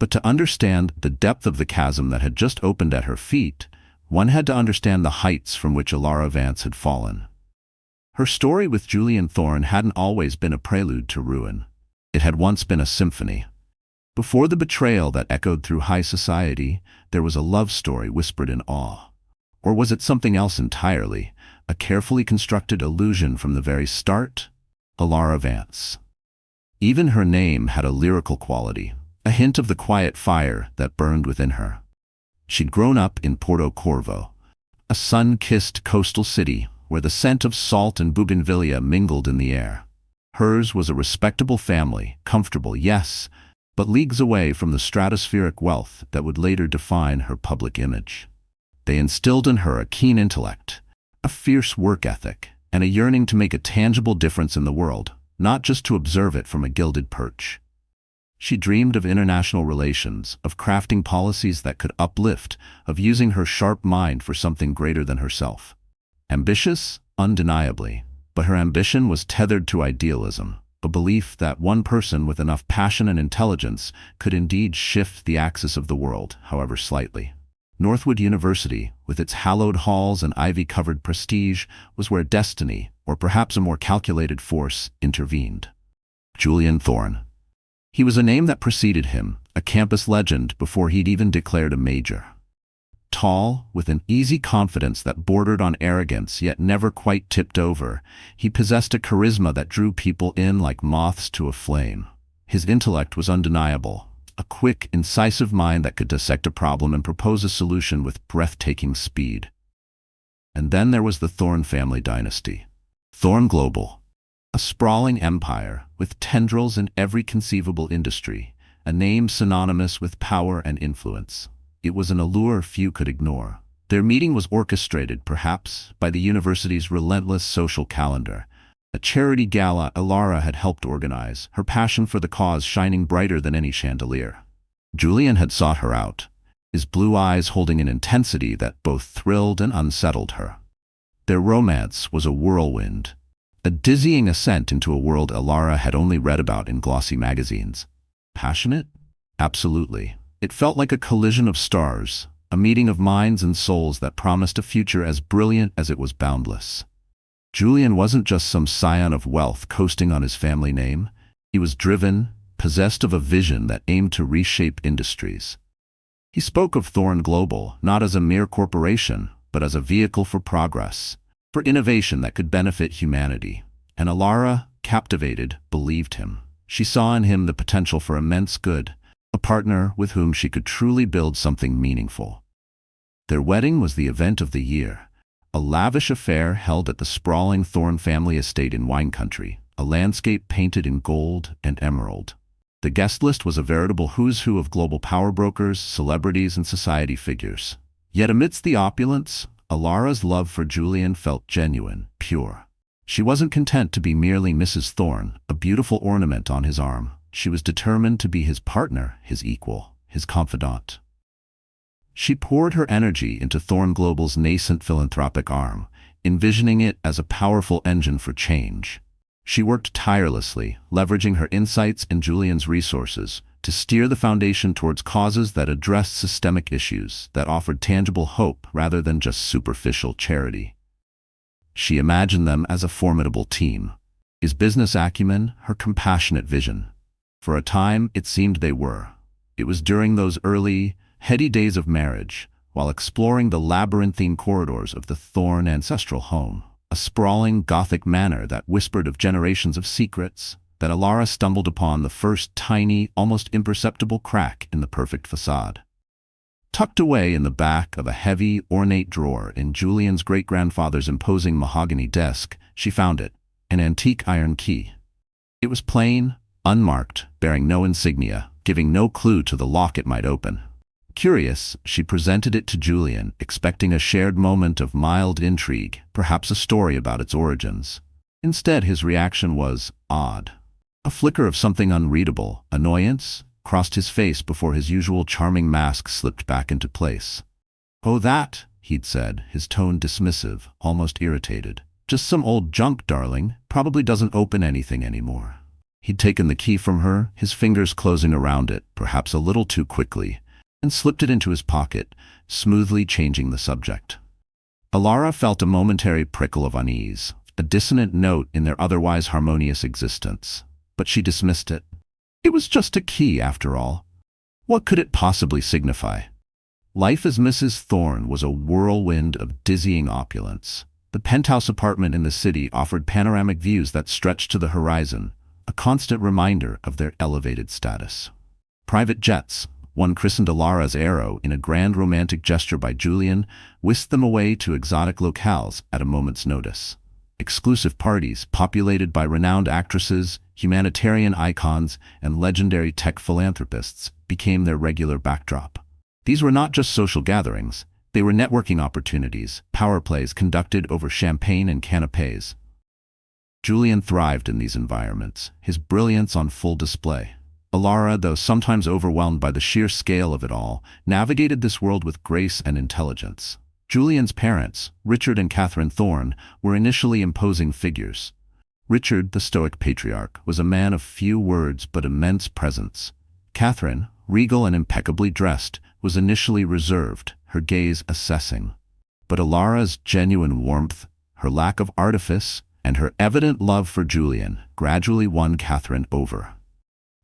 But to understand the depth of the chasm that had just opened at her feet, one had to understand the heights from which Elara Vance had fallen. Her story with Julian Thorne hadn't always been a prelude to ruin. It had once been a symphony. Before the betrayal that echoed through high society, there was a love story whispered in awe. Or was it something else entirely, a carefully constructed illusion from the very start? Elara Vance. Even her name had a lyrical quality, a hint of the quiet fire that burned within her. She'd grown up in Porto Corvo, a sun-kissed coastal city where the scent of salt and bougainvillea mingled in the air. Hers was a respectable family, comfortable, yes, but leagues away from the stratospheric wealth that would later define her public image. They instilled in her a keen intellect, a fierce work ethic, and a yearning to make a tangible difference in the world, not just to observe it from a gilded perch. She dreamed of international relations, of crafting policies that could uplift, of using her sharp mind for something greater than herself. Ambitious? Undeniably. But her ambition was tethered to idealism, a belief that one person with enough passion and intelligence could indeed shift the axis of the world, however slightly. Northwood University, with its hallowed halls and ivy-covered prestige, was where destiny, or perhaps a more calculated force, intervened. Julian Thorne. He was a name that preceded him, a campus legend before he'd even declared a major. Tall, with an easy confidence that bordered on arrogance yet never quite tipped over, he possessed a charisma that drew people in like moths to a flame. His intellect was undeniable, a quick, incisive mind that could dissect a problem and propose a solution with breathtaking speed. And then there was the Thorne family dynasty. Thorne Global, a sprawling empire with tendrils in every conceivable industry, a name synonymous with power and influence. It was an allure few could ignore. Their meeting was orchestrated, perhaps, by the university's relentless social calendar, a charity gala Elara had helped organize, her passion for the cause shining brighter than any chandelier. Julian had sought her out, his blue eyes holding an intensity that both thrilled and unsettled her. Their romance was a whirlwind, a dizzying ascent into a world Elara had only read about in glossy magazines. Passionate? Absolutely. It felt like a collision of stars, a meeting of minds and souls that promised a future as brilliant as it was boundless. Julian wasn't just some scion of wealth coasting on his family name. He was driven, possessed of a vision that aimed to reshape industries. He spoke of Thorne Global not as a mere corporation, but as a vehicle for progress, for innovation that could benefit humanity. And Elara, captivated, believed him. She saw in him the potential for immense good, a partner with whom she could truly build something meaningful. Their wedding was the event of the year, a lavish affair held at the sprawling Thorne family estate in wine country, a landscape painted in gold and emerald. The guest list was a veritable who's who of global power brokers, celebrities, and society figures. Yet amidst the opulence, Elara's love for Julian felt genuine, pure. She wasn't content to be merely Mrs. Thorne, a beautiful ornament on his arm. She was determined to be his partner, his equal, his confidant. She poured her energy into Thorne Global's nascent philanthropic arm, envisioning it as a powerful engine for change. She worked tirelessly, leveraging her insights and Julian's resources to steer the foundation towards causes that addressed systemic issues, that offered tangible hope rather than just superficial charity. She imagined them as a formidable team, his business acumen, her compassionate vision. For a time, it seemed they were. It was during those early, heady days of marriage, while exploring the labyrinthine corridors of the Thorne ancestral home, a sprawling Gothic manor that whispered of generations of secrets, that Elara stumbled upon the first tiny, almost imperceptible crack in the perfect facade. Tucked away in the back of a heavy, ornate drawer in Julian's great-grandfather's imposing mahogany desk, she found it, an antique iron key. It was plain, unmarked, bearing no insignia, giving no clue to the lock it might open. Curious, she presented it to Julian, expecting a shared moment of mild intrigue, perhaps a story about its origins. Instead, his reaction was odd. A flicker of something unreadable, annoyance, crossed his face before his usual charming mask slipped back into place. "Oh, that," he'd said, his tone dismissive, almost irritated. "Just some old junk, darling. Probably doesn't open anything anymore." He'd taken the key from her, his fingers closing around it, perhaps a little too quickly, and slipped it into his pocket, smoothly changing the subject. Elara felt a momentary prickle of unease, a dissonant note in their otherwise harmonious existence. But she dismissed it. It was just a key, after all. What could it possibly signify? Life as Mrs. Thorne was a whirlwind of dizzying opulence. The penthouse apartment in the city offered panoramic views that stretched to the horizon, a constant reminder of their elevated status. Private jets, one christened Elara's Arrow in a grand romantic gesture by Julian, whisked them away to exotic locales at a moment's notice. Exclusive parties, populated by renowned actresses, humanitarian icons, and legendary tech philanthropists, became their regular backdrop. These were not just social gatherings, they were networking opportunities, power plays conducted over champagne and canapés. Julian thrived in these environments, his brilliance on full display. Elara, though sometimes overwhelmed by the sheer scale of it all, navigated this world with grace and intelligence. Julian's parents, Richard and Catherine Thorne, were initially imposing figures. Richard, the Stoic patriarch, was a man of few words but immense presence. Catherine, regal and impeccably dressed, was initially reserved, her gaze assessing. But Elara's genuine warmth, her lack of artifice, and her evident love for Julian gradually won Catherine over.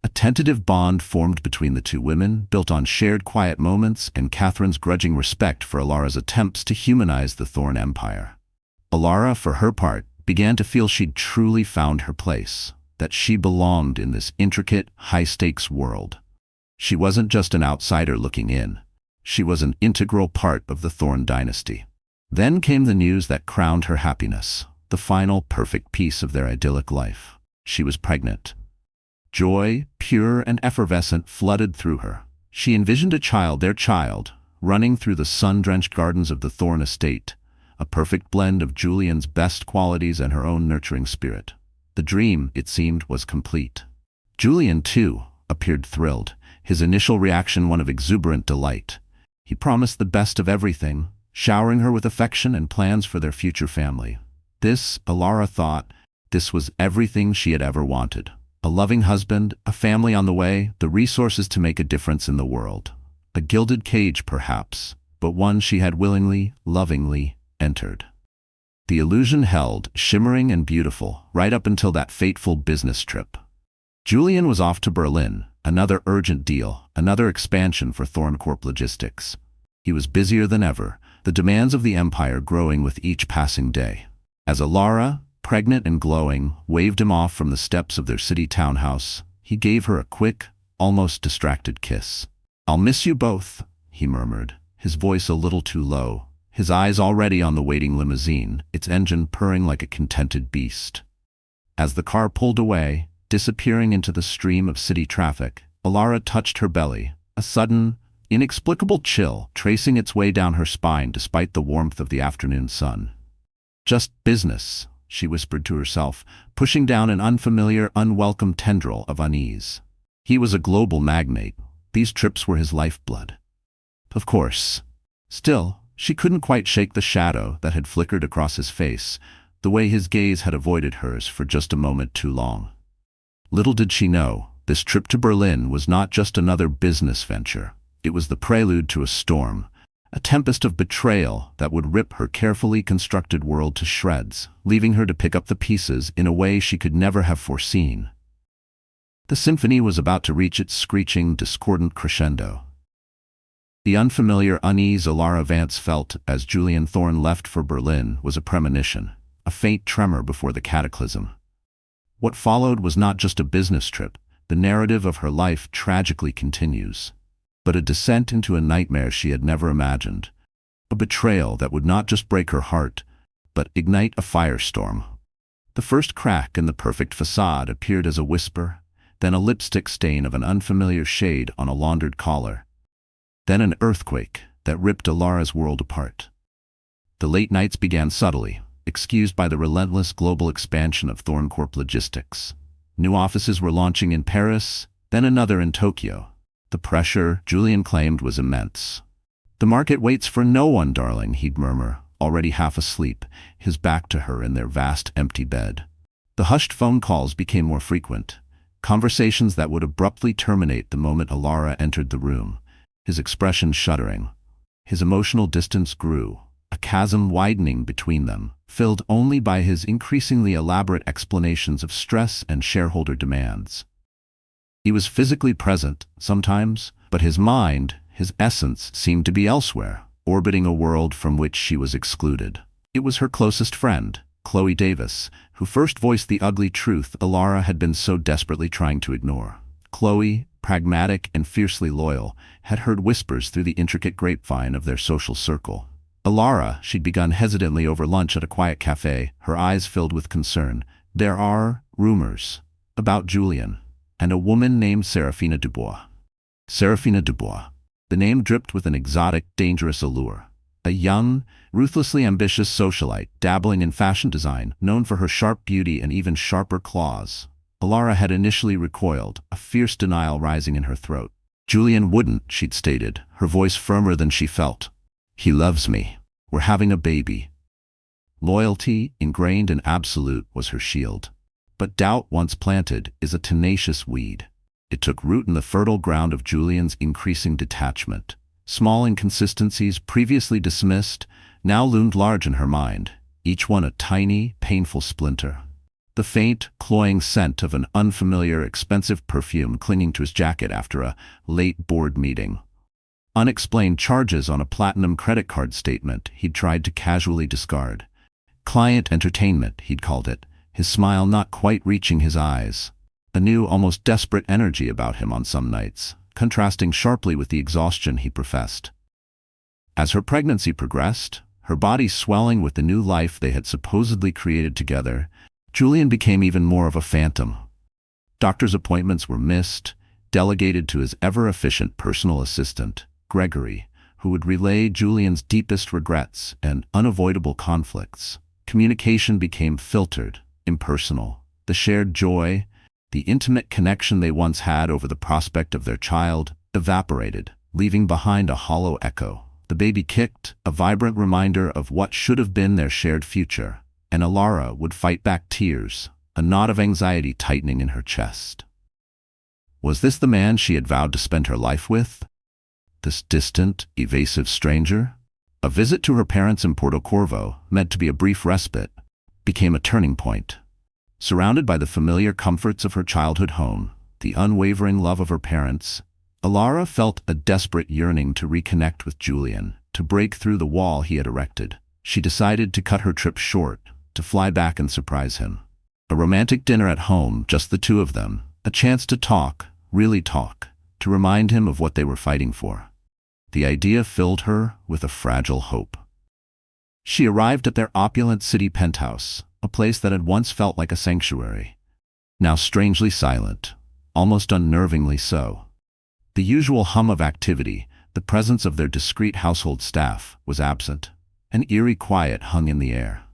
A tentative bond formed between the two women, built on shared quiet moments and Catherine's grudging respect for Elara's attempts to humanize the Thorne empire. Elara, for her part, began to feel she'd truly found her place, that she belonged in this intricate, high-stakes world. She wasn't just an outsider looking in. She was an integral part of the Thorne dynasty. Then came the news that crowned her happiness, the final perfect piece of their idyllic life. She was pregnant. Joy, pure and effervescent, flooded through her. She envisioned a child, their child, running through the sun-drenched gardens of the Thorne estate, a perfect blend of Julian's best qualities and her own nurturing spirit. The dream, it seemed, was complete. Julian, too, appeared thrilled, his initial reaction one of exuberant delight. He promised the best of everything, showering her with affection and plans for their future family. This, Elara thought, this was everything she had ever wanted. A loving husband, a family on the way, the resources to make a difference in the world. A gilded cage, perhaps, but one she had willingly, lovingly entered. The illusion held, shimmering and beautiful, right up until that fateful business trip. Julian was off to Berlin, another urgent deal, another expansion for Thorne Corp Logistics. He was busier than ever, the demands of the empire growing with each passing day. As Elara, pregnant and glowing, waved him off from the steps of their city townhouse, he gave her a quick, almost distracted kiss. "I'll miss you both," he murmured, his voice a little too low, his eyes already on the waiting limousine, its engine purring like a contented beast. As the car pulled away, disappearing into the stream of city traffic, Elara touched her belly, a sudden, inexplicable chill tracing its way down her spine despite the warmth of the afternoon sun. "Just business," she whispered to herself, pushing down an unfamiliar, unwelcome tendril of unease. He was a global magnate. These trips were his lifeblood. Of course. Still, she couldn't quite shake the shadow that had flickered across his face, the way his gaze had avoided hers for just a moment too long. Little did she know, this trip to Berlin was not just another business venture. It was the prelude to a storm, a tempest of betrayal that would rip her carefully constructed world to shreds, leaving her to pick up the pieces in a way she could never have foreseen. The symphony was about to reach its screeching, discordant crescendo. The unfamiliar unease Elara Vance felt as Julian Thorne left for Berlin was a premonition, a faint tremor before the cataclysm. What followed was not just a business trip. The narrative of her life tragically continues, but a descent into a nightmare she had never imagined, a betrayal that would not just break her heart, but ignite a firestorm. The first crack in the perfect facade appeared as a whisper, then a lipstick stain of an unfamiliar shade on a laundered collar, then an earthquake that ripped Elara's world apart. The late nights began subtly, excused by the relentless global expansion of Thorne Corp Logistics. New offices were launching in Paris, then another in Tokyo. The pressure, Julian claimed, was immense. "The market waits for no one, darling," he'd murmur, already half asleep, his back to her in their vast empty bed. The hushed phone calls became more frequent. conversations that would abruptly terminate the moment Elara entered the room, his expression shuddering. His emotional distance grew, a chasm widening between them, filled only by his increasingly elaborate explanations of stress and shareholder demands. He was physically present, sometimes, but his mind, his essence, seemed to be elsewhere, orbiting a world from which she was excluded. It was her closest friend, Chloe Davis, who first voiced the ugly truth Elara had been so desperately trying to ignore. Chloe, pragmatic and fiercely loyal, had heard whispers through the intricate grapevine of their social circle. Elara, she'd begun hesitantly over lunch at a quiet cafe, her eyes filled with concern. There are rumors about Julian and a woman named Serafina Dubois. Serafina Dubois. The name dripped with an exotic, dangerous allure. A young, ruthlessly ambitious socialite, dabbling in fashion design, known for her sharp beauty and even sharper claws. Elara had initially recoiled, a fierce denial rising in her throat. Julian wouldn't, she'd stated, her voice firmer than she felt. He loves me. We're having a baby. Loyalty, ingrained and absolute, was her shield. But doubt, once planted, is a tenacious weed. It took root in the fertile ground of Julian's increasing detachment. Small inconsistencies previously dismissed now loomed large in her mind, each one a tiny, painful splinter. The faint, cloying scent of an unfamiliar, expensive perfume clinging to his jacket after a late board meeting. Unexplained charges on a platinum credit card statement he'd tried to casually discard. Client entertainment, he'd called it, his smile not quite reaching his eyes. A new, almost desperate energy about him on some nights, contrasting sharply with the exhaustion he professed. As her pregnancy progressed, her body swelling with the new life they had supposedly created together, Julian became even more of a phantom. Doctor's appointments were missed, delegated to his ever-efficient personal assistant, Gregory, who would relay Julian's deepest regrets and unavoidable conflicts. Communication became filtered, impersonal. The shared joy, the intimate connection they once had over the prospect of their child, evaporated, leaving behind a hollow echo. The baby kicked, a vibrant reminder of what should have been their shared future, and Elara would fight back tears, a knot of anxiety tightening in her chest. Was this the man she had vowed to spend her life with? This distant, evasive stranger? A visit to her parents in Porto Corvo, meant to be a brief respite, became a turning point. Surrounded by the familiar comforts of her childhood home, the unwavering love of her parents, Elara felt a desperate yearning to reconnect with Julian, to break through the wall he had erected. She decided to cut her trip short, to fly back and surprise him. A romantic dinner at home, just the two of them, a chance to talk, really talk, to remind him of what they were fighting for. The idea filled her with a fragile hope. She arrived at their opulent city penthouse, a place that had once felt like a sanctuary. Now strangely silent, almost unnervingly so. The usual hum of activity, the presence of their discreet household staff, was absent. An eerie quiet hung in the air.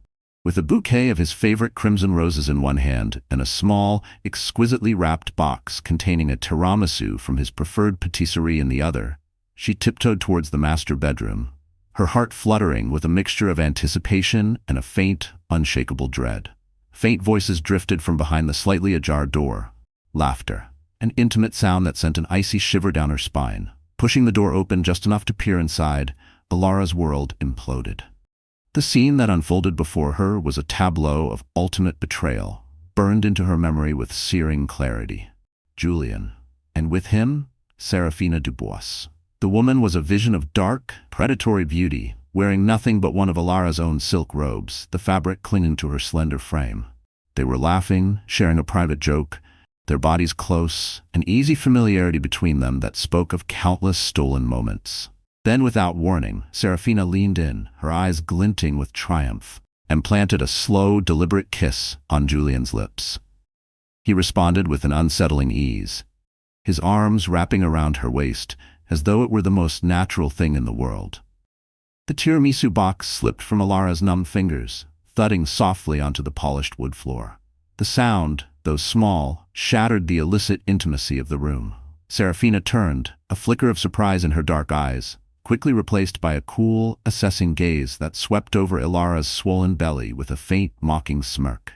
With a bouquet of his favorite crimson roses in one hand and a small, exquisitely wrapped box containing a tiramisu from his preferred patisserie in the other, she tiptoed towards the master bedroom, her heart fluttering with a mixture of anticipation and a faint, unshakable dread. Faint voices drifted from behind the slightly ajar door. Laughter. An intimate sound that sent an icy shiver down her spine. Pushing the door open just enough to peer inside, Elara's world imploded. The scene that unfolded before her was a tableau of ultimate betrayal, burned into her memory with searing clarity. Julian. And with him, Serafina Dubois. The woman was a vision of dark, predatory beauty, wearing nothing but one of Elara's own silk robes, the fabric clinging to her slender frame. They were laughing, sharing a private joke, their bodies close, an easy familiarity between them that spoke of countless stolen moments. Then, without warning, Serafina leaned in, her eyes glinting with triumph, and planted a slow, deliberate kiss on Julian's lips. He responded with an unsettling ease, his arms wrapping around her waist, as though it were the most natural thing in the world. The tiramisu box slipped from Elara's numb fingers, thudding softly onto the polished wood floor. The sound, though small, shattered the illicit intimacy of the room. Serafina turned, a flicker of surprise in her dark eyes, quickly replaced by a cool, assessing gaze that swept over Elara's swollen belly with a faint, mocking smirk.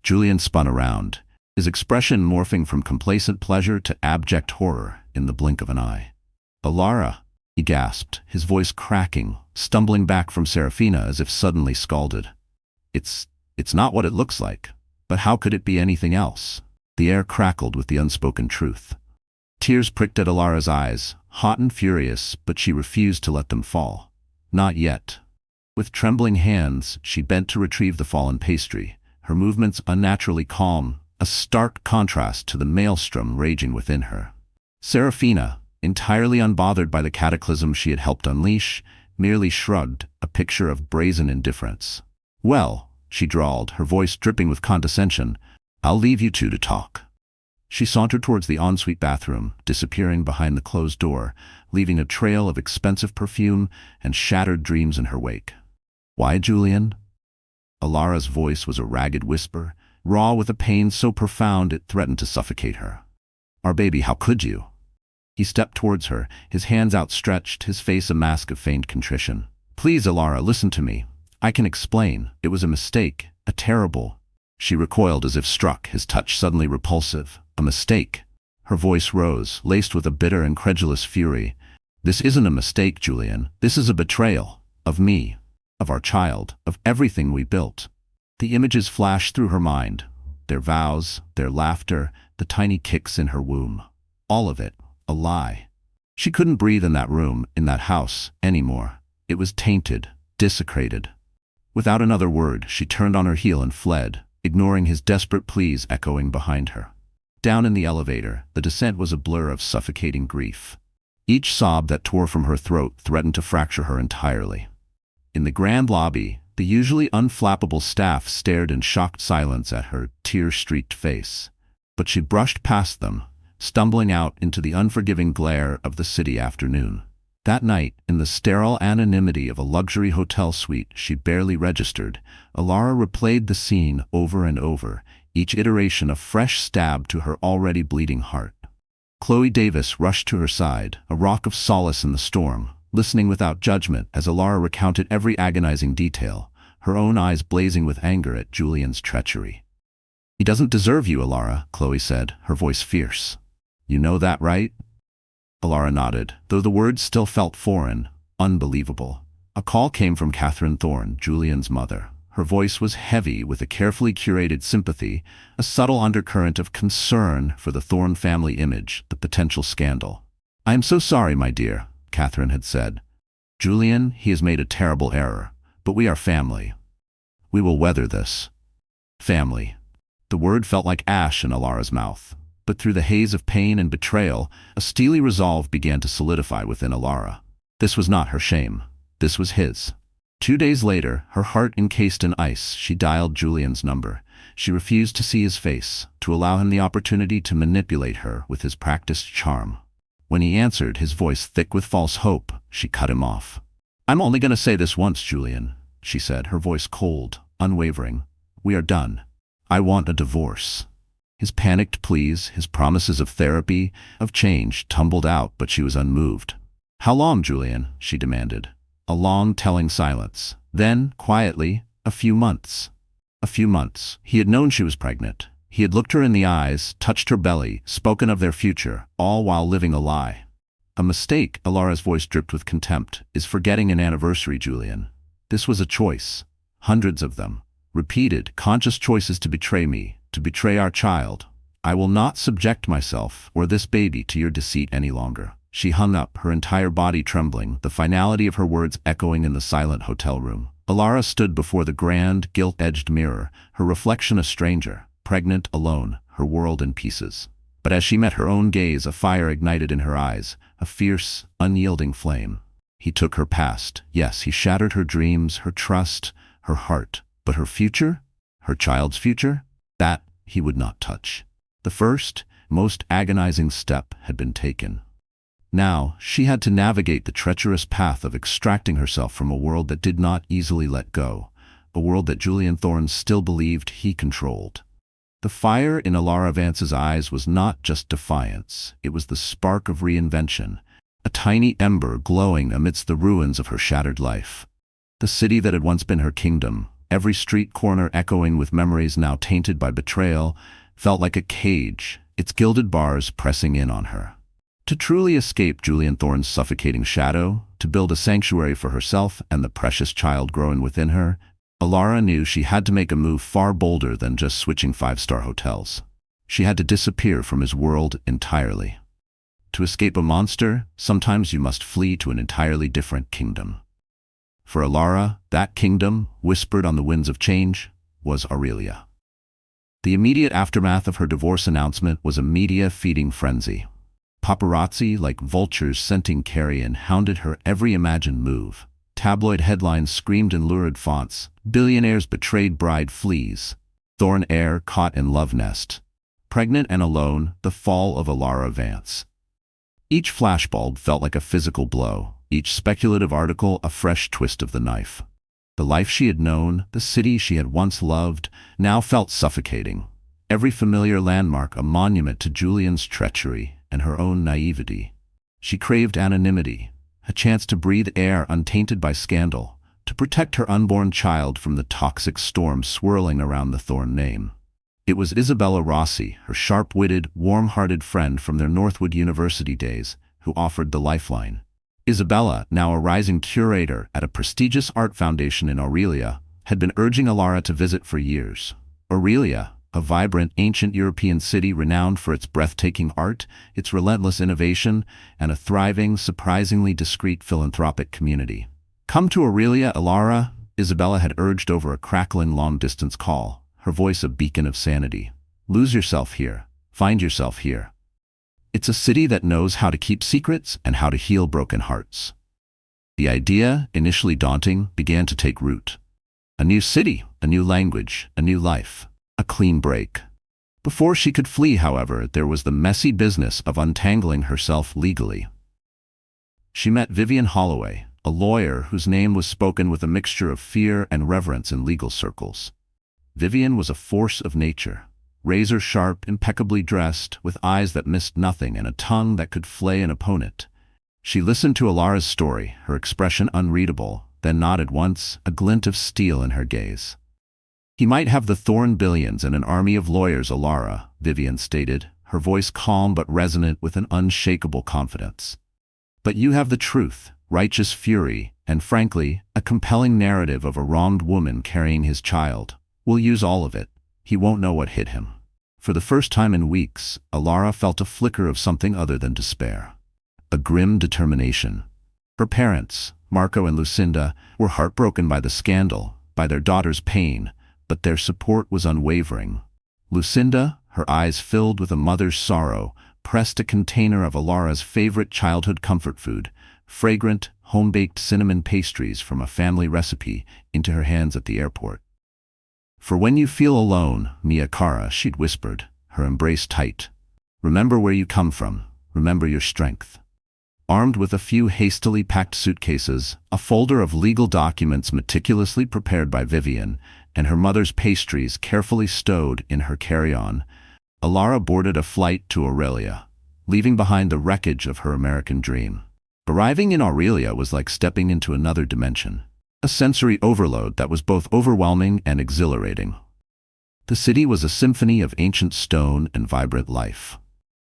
Julian spun around, his expression morphing from complacent pleasure to abject horror in the blink of an eye. "Elara," he gasped, his voice cracking, stumbling back from Serafina as if suddenly scalded. It's not what it looks like. But how could it be anything else?" The air crackled with the unspoken truth. Tears pricked at Elara's eyes, hot and furious, but she refused to let them fall. Not yet. With trembling hands, she bent to retrieve the fallen pastry, her movements unnaturally calm, a stark contrast to the maelstrom raging within her. Serafina, entirely unbothered by the cataclysm she had helped unleash, merely shrugged, a picture of brazen indifference. "Well," she drawled, her voice dripping with condescension, "I'll leave you two to talk." She sauntered towards the ensuite bathroom, disappearing behind the closed door, leaving a trail of expensive perfume and shattered dreams in her wake. "Why, Julian?" Elara's voice was a ragged whisper, raw with a pain so profound it threatened to suffocate her. "Our baby, how could you?" He stepped towards her, his hands outstretched, his face a mask of feigned contrition. "Please, Elara, listen to me. I can explain. It was a mistake, a terrible—" She recoiled as if struck, his touch suddenly repulsive. "A mistake?" Her voice rose, laced with a bitter, incredulous fury. "This isn't a mistake, Julian. This is a betrayal. Of me. Of our child. Of everything we built." The images flashed through her mind. Their vows, their laughter, the tiny kicks in her womb. All of it. A lie. She couldn't breathe in that room, in that house, anymore. It was tainted, desecrated. Without another word, she turned on her heel and fled, ignoring his desperate pleas echoing behind her. Down in the elevator, the descent was a blur of suffocating grief. Each sob that tore from her throat threatened to fracture her entirely. In the grand lobby, the usually unflappable staff stared in shocked silence at her tear-streaked face. But she brushed past them, stumbling out into the unforgiving glare of the city afternoon. That night, in the sterile anonymity of a luxury hotel suite she barely registered, Elara replayed the scene over and over, each iteration a fresh stab to her already bleeding heart. Chloe Davis rushed to her side, a rock of solace in the storm, listening without judgment as Elara recounted every agonizing detail, her own eyes blazing with anger at Julian's treachery. "He doesn't deserve you, Elara," Chloe said, her voice fierce. "You know that, right?" Elara nodded, though the words still felt foreign, unbelievable. A call came from Catherine Thorne, Julian's mother. Her voice was heavy with a carefully curated sympathy, a subtle undercurrent of concern for the Thorne family image, the potential scandal. "I am so sorry, my dear," Catherine had said. "Julian, he has made a terrible error, but we are family. We will weather this." Family. The word felt like ash in Elara's mouth, but through the haze of pain and betrayal, a steely resolve began to solidify within Elara. This was not her shame. This was his. 2 days later, her heart encased in ice, she dialed Julian's number. She refused to see his face, to allow him the opportunity to manipulate her with his practiced charm. When he answered, his voice thick with false hope, she cut him off. "I'm only going to say this once, Julian," she said, her voice cold, unwavering. "We are done. I want a divorce." His panicked pleas, his promises of therapy, of change, tumbled out, but she was unmoved. "How long, Julian?" she demanded. A long, telling silence. Then, quietly, a few months. A few months. He had known she was pregnant. He had looked her in the eyes, touched her belly, spoken of their future, all while living a lie. "A mistake," Elara's voice dripped with contempt, "is forgetting an anniversary, Julian. This was a choice. Hundreds of them. Repeated, conscious choices to betray me, to betray our child. I will not subject myself, or this baby, to your deceit any longer." She hung up, her entire body trembling, the finality of her words echoing in the silent hotel room. Elara stood before the grand, gilt-edged mirror, her reflection a stranger, pregnant, alone, her world in pieces. But as she met her own gaze, a fire ignited in her eyes, a fierce, unyielding flame. He took her past. Yes, he shattered her dreams, her trust, her heart. But her future? Her child's future? That he would not touch. The first, most agonizing step had been taken. Now, she had to navigate the treacherous path of extracting herself from a world that did not easily let go, a world that Julian Thorne still believed he controlled. The fire in Elara Vance's eyes was not just defiance, it was the spark of reinvention, a tiny ember glowing amidst the ruins of her shattered life. The city that had once been her kingdom, every street corner echoing with memories now tainted by betrayal, felt like a cage, its gilded bars pressing in on her. To truly escape Julian Thorne's suffocating shadow, to build a sanctuary for herself and the precious child growing within her, Elara knew she had to make a move far bolder than just switching five-star hotels. She had to disappear from his world entirely. To escape a monster, sometimes you must flee to an entirely different kingdom. For Elara, that kingdom, whispered on the winds of change, was Aurelia. The immediate aftermath of her divorce announcement was a media-feeding frenzy. Paparazzi, like vultures scenting carrion, hounded her every imagined move. Tabloid headlines screamed in lurid fonts, "Billionaire's betrayed bride flees," "Thorne heir caught in love nest," "Pregnant and alone, the fall of Elara Vance." Each flashbulb felt like a physical blow, each speculative article a fresh twist of the knife. The life she had known, the city she had once loved, now felt suffocating. Every familiar landmark a monument to Julian's treachery and her own naivety. She craved anonymity, a chance to breathe air untainted by scandal, to protect her unborn child from the toxic storm swirling around the Thorne name. It was Isabella Rossi, her sharp-witted, warm-hearted friend from their Northwood University days, who offered the lifeline. Isabella, now a rising curator at a prestigious art foundation in Aurelia, had been urging Elara to visit for years. Aurelia, a vibrant, ancient European city renowned for its breathtaking art, its relentless innovation, and a thriving, surprisingly discreet philanthropic community. "Come to Aurelia, Elara," Isabella had urged over a crackling long-distance call, her voice a beacon of sanity. "Lose yourself here. Find yourself here. It's a city that knows how to keep secrets and how to heal broken hearts." The idea, initially daunting, began to take root. A new city, a new language, a new life. A clean break. Before she could flee, however, there was the messy business of untangling herself legally. She met Vivian Holloway, a lawyer whose name was spoken with a mixture of fear and reverence in legal circles. Vivian was a force of nature, razor-sharp, impeccably dressed, with eyes that missed nothing and a tongue that could flay an opponent. She listened to Elara's story, her expression unreadable, then nodded once, a glint of steel in her gaze. "He might have the Thorne billions and an army of lawyers, Elara," Vivian stated, her voice calm but resonant with an unshakable confidence. "But you have the truth, righteous fury, and frankly, a compelling narrative of a wronged woman carrying his child. We'll use all of it. He won't know what hit him." For the first time in weeks, Elara felt a flicker of something other than despair. A grim determination. Her parents, Marco and Lucinda, were heartbroken by the scandal, by their daughter's pain, but their support was unwavering. Lucinda, her eyes filled with a mother's sorrow, pressed a container of Elara's favorite childhood comfort food, fragrant, home-baked cinnamon pastries from a family recipe, into her hands at the airport. "For when you feel alone, mia cara," she'd whispered, her embrace tight. "Remember where you come from. Remember your strength." Armed with a few hastily packed suitcases, a folder of legal documents meticulously prepared by Vivian, and her mother's pastries carefully stowed in her carry-on, Elara boarded a flight to Aurelia, leaving behind the wreckage of her American dream. Arriving in Aurelia was like stepping into another dimension, a sensory overload that was both overwhelming and exhilarating. The city was a symphony of ancient stone and vibrant life.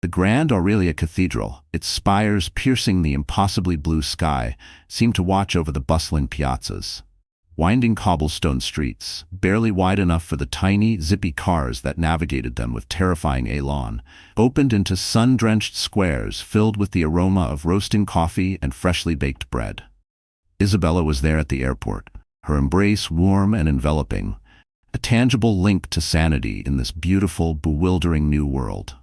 The grand Aurelia Cathedral, its spires piercing the impossibly blue sky, seemed to watch over the bustling piazzas. Winding cobblestone streets, barely wide enough for the tiny, zippy cars that navigated them with terrifying elan, opened into sun-drenched squares filled with the aroma of roasting coffee and freshly baked bread. Isabella was there at the airport, her embrace warm and enveloping, a tangible link to sanity in this beautiful, bewildering new world.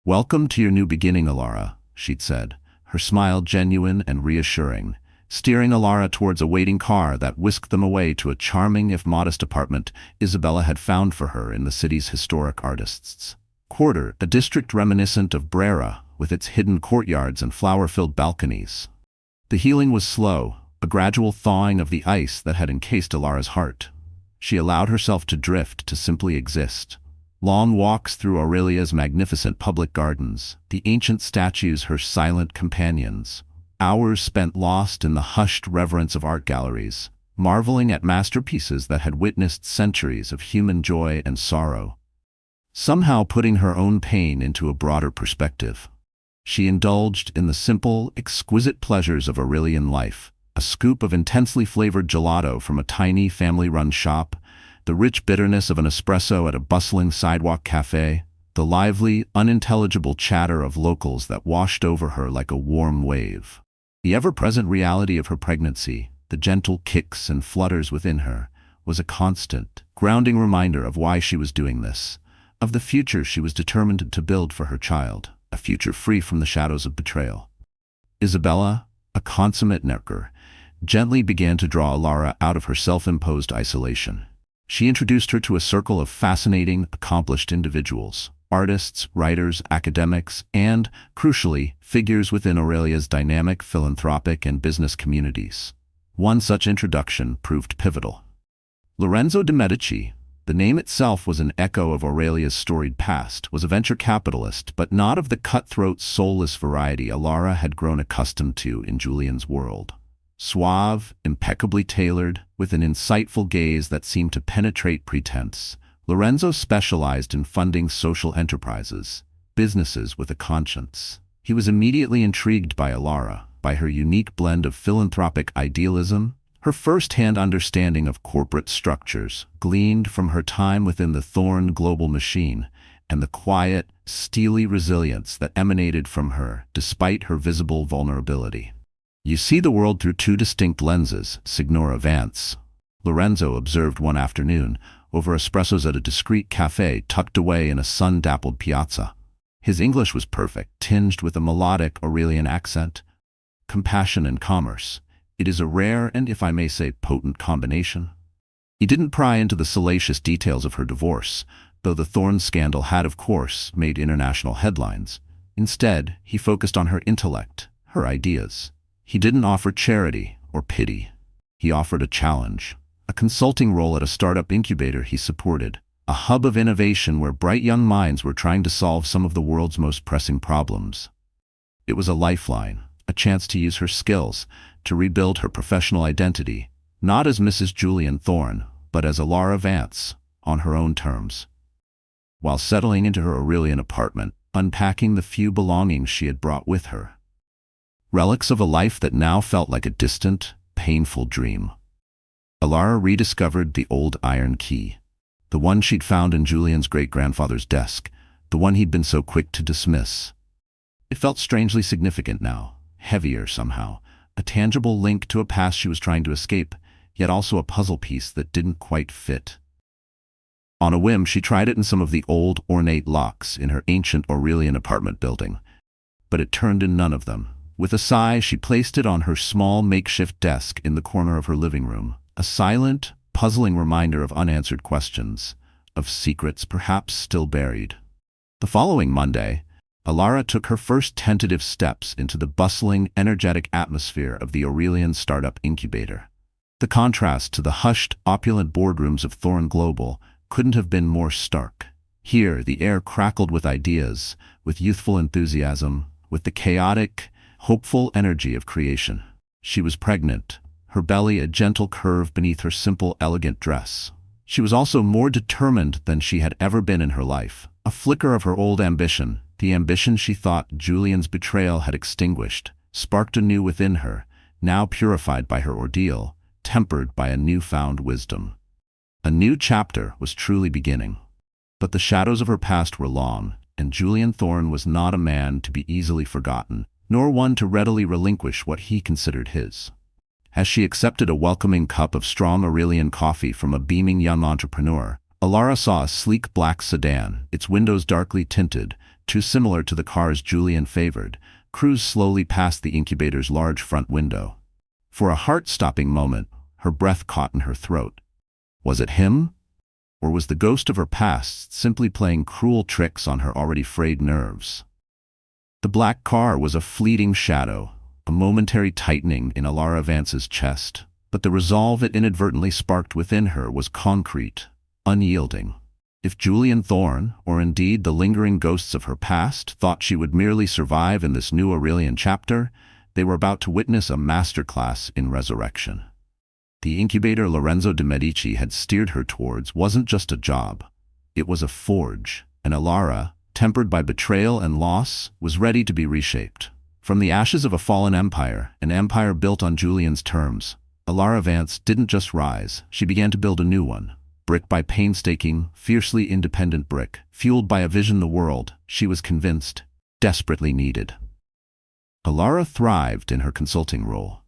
"Welcome to your new beginning, Elara," she'd said, her smile genuine and reassuring, steering Elara towards a waiting car that whisked them away to a charming if modest apartment Isabella had found for her in the city's historic artists' quarter, a district reminiscent of Brera, with its hidden courtyards and flower-filled balconies. The healing was slow, a gradual thawing of the ice that had encased Elara's heart. She allowed herself to drift, to simply exist. Long walks through Aurelia's magnificent public gardens, the ancient statues her silent companions. Hours spent lost in the hushed reverence of art galleries, marveling at masterpieces that had witnessed centuries of human joy and sorrow. somehow putting her own pain into a broader perspective. She indulged in the simple, exquisite pleasures of Aurelian life, a scoop of intensely flavored gelato from a tiny family-run shop, the rich bitterness of an espresso at a bustling sidewalk cafe, the lively, unintelligible chatter of locals that washed over her like a warm wave. The ever-present reality of her pregnancy, the gentle kicks and flutters within her, was a constant, grounding reminder of why she was doing this, of the future she was determined to build for her child, a future free from the shadows of betrayal. Isabella, a consummate networker, gently began to draw Elara out of her self-imposed isolation. She introduced her to a circle of fascinating, accomplished individuals, artists, writers, academics, and, crucially, figures within Aurelia's dynamic philanthropic and business communities. One such introduction proved pivotal. Lorenzo de' Medici, the name itself was an echo of Aurelia's storied past, was a venture capitalist, but not of the cutthroat, soulless variety Elara had grown accustomed to in Julian's world. Suave, impeccably tailored, with an insightful gaze that seemed to penetrate pretense, Lorenzo specialized in funding social enterprises, businesses with a conscience. He was immediately intrigued by Elara, by her unique blend of philanthropic idealism, her first-hand understanding of corporate structures, gleaned from her time within the Thorne global machine, and the quiet, steely resilience that emanated from her despite her visible vulnerability. "You see the world through two distinct lenses, Signora Vance," Lorenzo observed one afternoon, over espressos at a discreet cafe tucked away in a sun-dappled piazza. His English was perfect, tinged with a melodic Aurelian accent. Compassion and commerce. It is a rare and, if I may say, potent combination. He didn't pry into the salacious details of her divorce, though the Thorne scandal had, of course, made international headlines. Instead, he focused on her intellect, her ideas. He didn't offer charity or pity. He offered a challenge, a consulting role at a startup incubator he supported, a hub of innovation where bright young minds were trying to solve some of the world's most pressing problems. It was a lifeline, a chance to use her skills, to rebuild her professional identity, not as Mrs. Julian Thorne, but as Elara Vance, on her own terms. While settling into her Aurelian apartment, unpacking the few belongings she had brought with her, relics of a life that now felt like a distant, painful dream, Elara rediscovered the old iron key, the one she'd found in Julian's great-grandfather's desk, the one he'd been so quick to dismiss. It felt strangely significant now, heavier somehow, a tangible link to a past she was trying to escape, yet also a puzzle piece that didn't quite fit. On a whim, she tried it in some of the old, ornate locks in her ancient Aurelian apartment building, but it turned in none of them. With a sigh, she placed it on her small makeshift desk in the corner of her living room, a silent, puzzling reminder of unanswered questions, of secrets perhaps still buried. The following Monday, Elara took her first tentative steps into the bustling, energetic atmosphere of the Aurelian startup incubator. The contrast to the hushed, opulent boardrooms of Thorne Global couldn't have been more stark. Here, the air crackled with ideas, with youthful enthusiasm, with the chaotic, hopeful energy of creation. She was pregnant, her belly a gentle curve beneath her simple, elegant dress. She was also more determined than she had ever been in her life. A flicker of her old ambition, the ambition she thought Julian's betrayal had extinguished, sparked anew within her, now purified by her ordeal, tempered by a newfound wisdom. A new chapter was truly beginning. But the shadows of her past were long, and Julian Thorne was not a man to be easily forgotten, nor one to readily relinquish what he considered his. As she accepted a welcoming cup of strong Aurelian coffee from a beaming young entrepreneur, Elara saw a sleek black sedan, its windows darkly tinted, too similar to the cars Julian favored, cruise slowly past the incubator's large front window. For a heart-stopping moment, her breath caught in her throat. Was it him? Or was the ghost of her past simply playing cruel tricks on her already frayed nerves? The black car was a fleeting shadow, a momentary tightening in Elara Vance's chest, but the resolve it inadvertently sparked within her was concrete, unyielding. If Julian Thorne, or indeed the lingering ghosts of her past, thought she would merely survive in this new Aurelian chapter, they were about to witness a masterclass in resurrection. The incubator Lorenzo de' Medici had steered her towards wasn't just a job. It was a forge, and Elara, tempered by betrayal and loss, was ready to be reshaped. From the ashes of a fallen empire, an empire built on Julian's terms, Elara Vance didn't just rise, she began to build a new one. Brick by painstaking, fiercely independent brick, fueled by a vision the world, she was convinced, desperately needed. Elara thrived in her consulting role.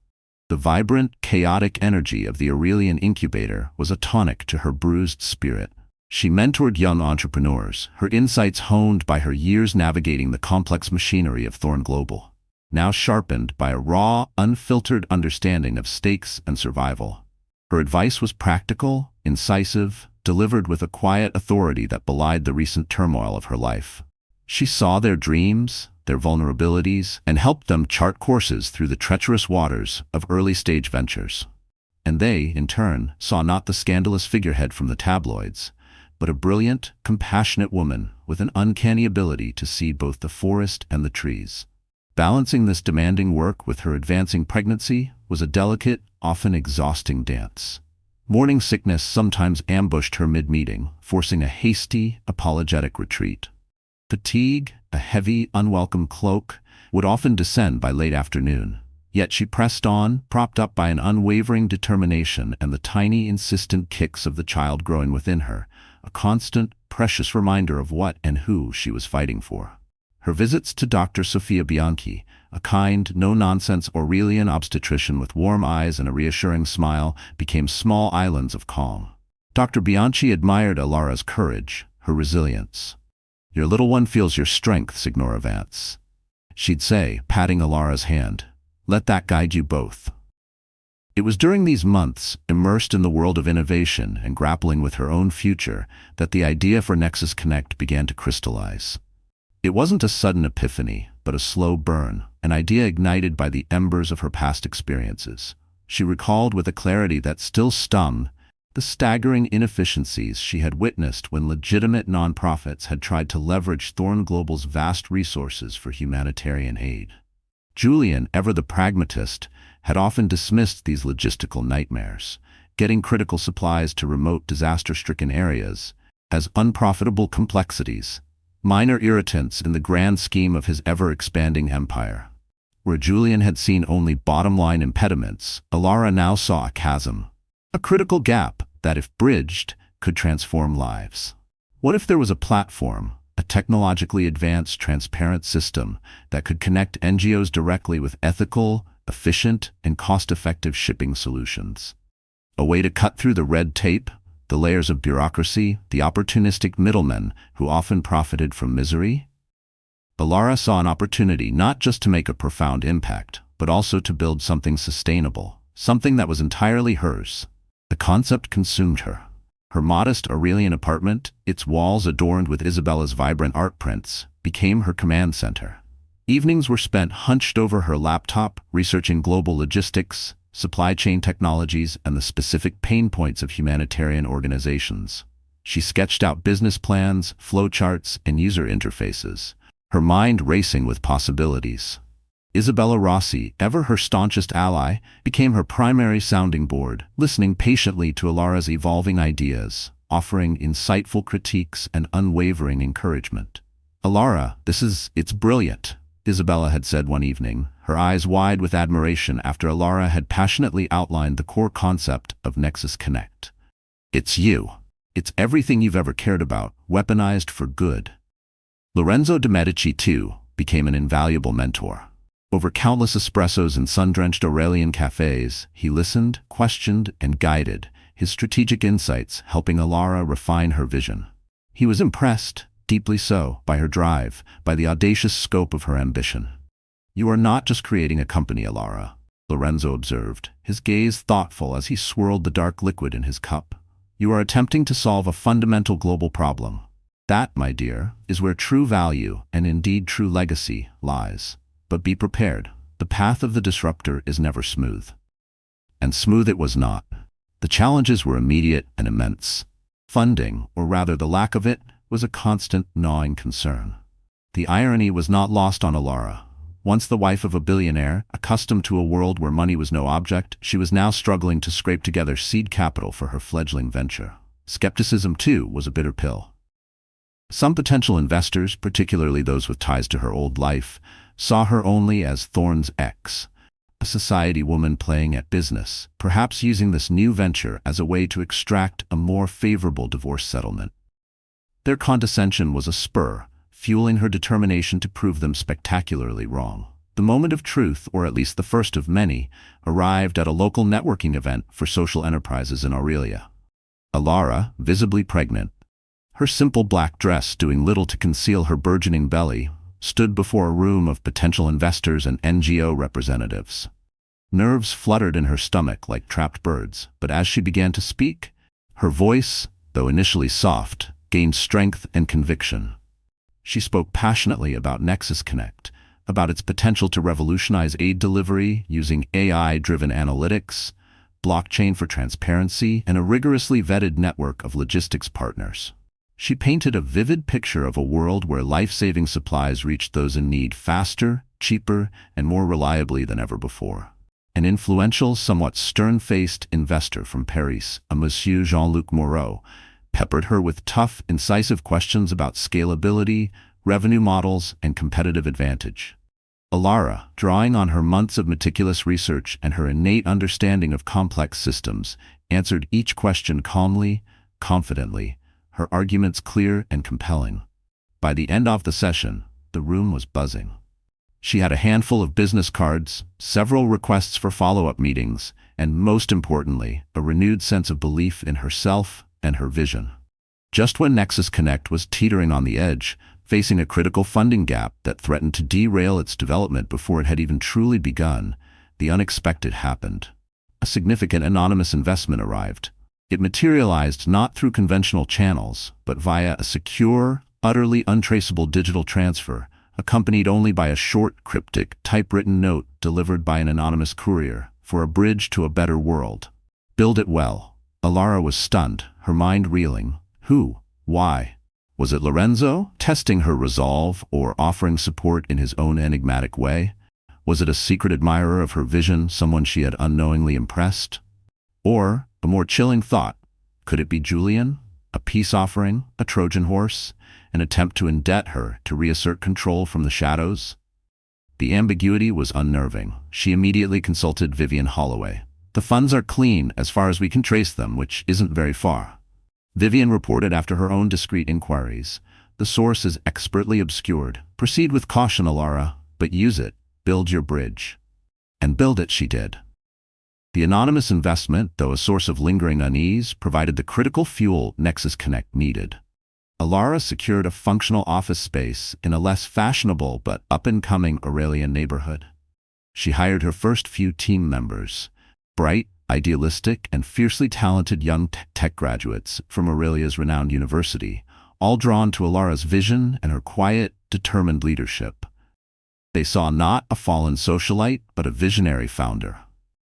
The vibrant, chaotic energy of the Aurelian incubator was a tonic to her bruised spirit. She mentored young entrepreneurs, her insights honed by her years navigating the complex machinery of Thorne Global, now sharpened by a raw, unfiltered understanding of stakes and survival. Her advice was practical, incisive, delivered with a quiet authority that belied the recent turmoil of her life. She saw their dreams, their vulnerabilities, and helped them chart courses through the treacherous waters of early-stage ventures. And they, in turn, saw not the scandalous figurehead from the tabloids, but a brilliant, compassionate woman with an uncanny ability to see both the forest and the trees. Balancing this demanding work with her advancing pregnancy was a delicate, often exhausting dance. Morning sickness sometimes ambushed her mid-meeting, forcing a hasty, apologetic retreat. Fatigue, a heavy, unwelcome cloak, would often descend by late afternoon. Yet she pressed on, propped up by an unwavering determination and the tiny, insistent kicks of the child growing within her, a constant, precious reminder of what and who she was fighting for. Her visits to Dr. Sophia Bianchi, a kind, no-nonsense Aurelian obstetrician with warm eyes and a reassuring smile, became small islands of calm. Dr. Bianchi admired Elara's courage, her resilience. "Your little one feels your strength, Signora Vance," she'd say, patting Elara's hand. "Let that guide you both." It was during these months, immersed in the world of innovation and grappling with her own future, that the idea for Nexus Connect began to crystallize. It wasn't a sudden epiphany, but a slow burn, an idea ignited by the embers of her past experiences. She recalled with a clarity that still stung the staggering inefficiencies she had witnessed when legitimate nonprofits had tried to leverage Thorne Global's vast resources for humanitarian aid. Julian, ever the pragmatist, had often dismissed these logistical nightmares, getting critical supplies to remote disaster-stricken areas, as unprofitable complexities, minor irritants in the grand scheme of his ever-expanding empire. Where Julian had seen only bottom-line impediments, Elara now saw a chasm, a critical gap that, if bridged, could transform lives. What if there was a platform, a technologically advanced, transparent system that could connect NGOs directly with ethical, efficient, and cost-effective shipping solutions? A way to cut through the red tape, the layers of bureaucracy, the opportunistic middlemen who often profited from misery? Elara saw an opportunity not just to make a profound impact, but also to build something sustainable, something that was entirely hers. The concept consumed her. Her modest Aurelian apartment, its walls adorned with Isabella's vibrant art prints, became her command center. Evenings were spent hunched over her laptop, researching global logistics, supply chain technologies, and the specific pain points of humanitarian organizations. She sketched out business plans, flowcharts, and user interfaces, her mind racing with possibilities. Isabella Rossi, ever her staunchest ally, became her primary sounding board, listening patiently to Elara's evolving ideas, offering insightful critiques and unwavering encouragement. "Elara, it's brilliant," Isabella had said one evening, her eyes wide with admiration after Elara had passionately outlined the core concept of Nexus Connect. "It's you. It's everything you've ever cared about, weaponized for good." Lorenzo de' Medici, too, became an invaluable mentor. Over countless espressos in sun-drenched Aurelian cafes, he listened, questioned, and guided, his strategic insights helping Elara refine her vision. He was impressed, deeply so, by her drive, by the audacious scope of her ambition. "You are not just creating a company, Elara," Lorenzo observed, his gaze thoughtful as he swirled the dark liquid in his cup. "You are attempting to solve a fundamental global problem. That, my dear, is where true value, and indeed true legacy, lies. But be prepared. The path of the disruptor is never smooth." And smooth it was not. The challenges were immediate and immense. Funding, or rather the lack of it, was a constant, gnawing concern. The irony was not lost on Elara. Once the wife of a billionaire, accustomed to a world where money was no object, she was now struggling to scrape together seed capital for her fledgling venture. Skepticism, too, was a bitter pill. Some potential investors, particularly those with ties to her old life, saw her only as Thorne's ex, a society woman playing at business, perhaps using this new venture as a way to extract a more favorable divorce settlement. Their condescension was a spur, fueling her determination to prove them spectacularly wrong. The moment of truth, or at least the first of many, arrived at a local networking event for social enterprises in Aurelia. Elara, visibly pregnant, her simple black dress doing little to conceal her burgeoning belly, stood before a room of potential investors and NGO representatives. Nerves fluttered in her stomach like trapped birds, but as she began to speak, her voice, though initially soft, gained strength and conviction. She spoke passionately about Nexus Connect, about its potential to revolutionize aid delivery using AI-driven analytics, blockchain for transparency, and a rigorously vetted network of logistics partners. She painted a vivid picture of a world where life-saving supplies reached those in need faster, cheaper, and more reliably than ever before. An influential, somewhat stern-faced investor from Paris, a Monsieur Jean-Luc Moreau, peppered her with tough, incisive questions about scalability, revenue models, and competitive advantage. Elara, drawing on her months of meticulous research and her innate understanding of complex systems, answered each question calmly, confidently, her arguments clear and compelling. By the end of the session, the room was buzzing. She had a handful of business cards, several requests for follow-up meetings, and most importantly, a renewed sense of belief in herself and her vision. Just when Nexus Connect was teetering on the edge, facing a critical funding gap that threatened to derail its development before it had even truly begun, the unexpected happened. A significant anonymous investment arrived. It materialized not through conventional channels, but via a secure, utterly untraceable digital transfer, accompanied only by a short, cryptic, typewritten note delivered by an anonymous courier for a bridge to a better world. Build it well. Elara was stunned, her mind reeling. Who? Why? Was it Lorenzo, testing her resolve or offering support in his own enigmatic way? Was it a secret admirer of her vision, someone she had unknowingly impressed? Or, a more chilling thought, could it be Julian? A peace offering? A Trojan horse? An attempt to indebt her, to reassert control from the shadows? The ambiguity was unnerving. She immediately consulted Vivian Holloway. The funds are clean as far as we can trace them, which isn't very far. Vivian reported after her own discreet inquiries. The source is expertly obscured. Proceed with caution, Elara, but use it. Build your bridge. And build it she did. The anonymous investment, though a source of lingering unease, provided the critical fuel Nexus Connect needed. Elara secured a functional office space in a less fashionable but up-and-coming Aurelian neighborhood. She hired her first few team members, bright, idealistic, and fiercely talented young tech graduates from Aurelia's renowned university, all drawn to Elara's vision and her quiet, determined leadership. They saw not a fallen socialite, but a visionary founder.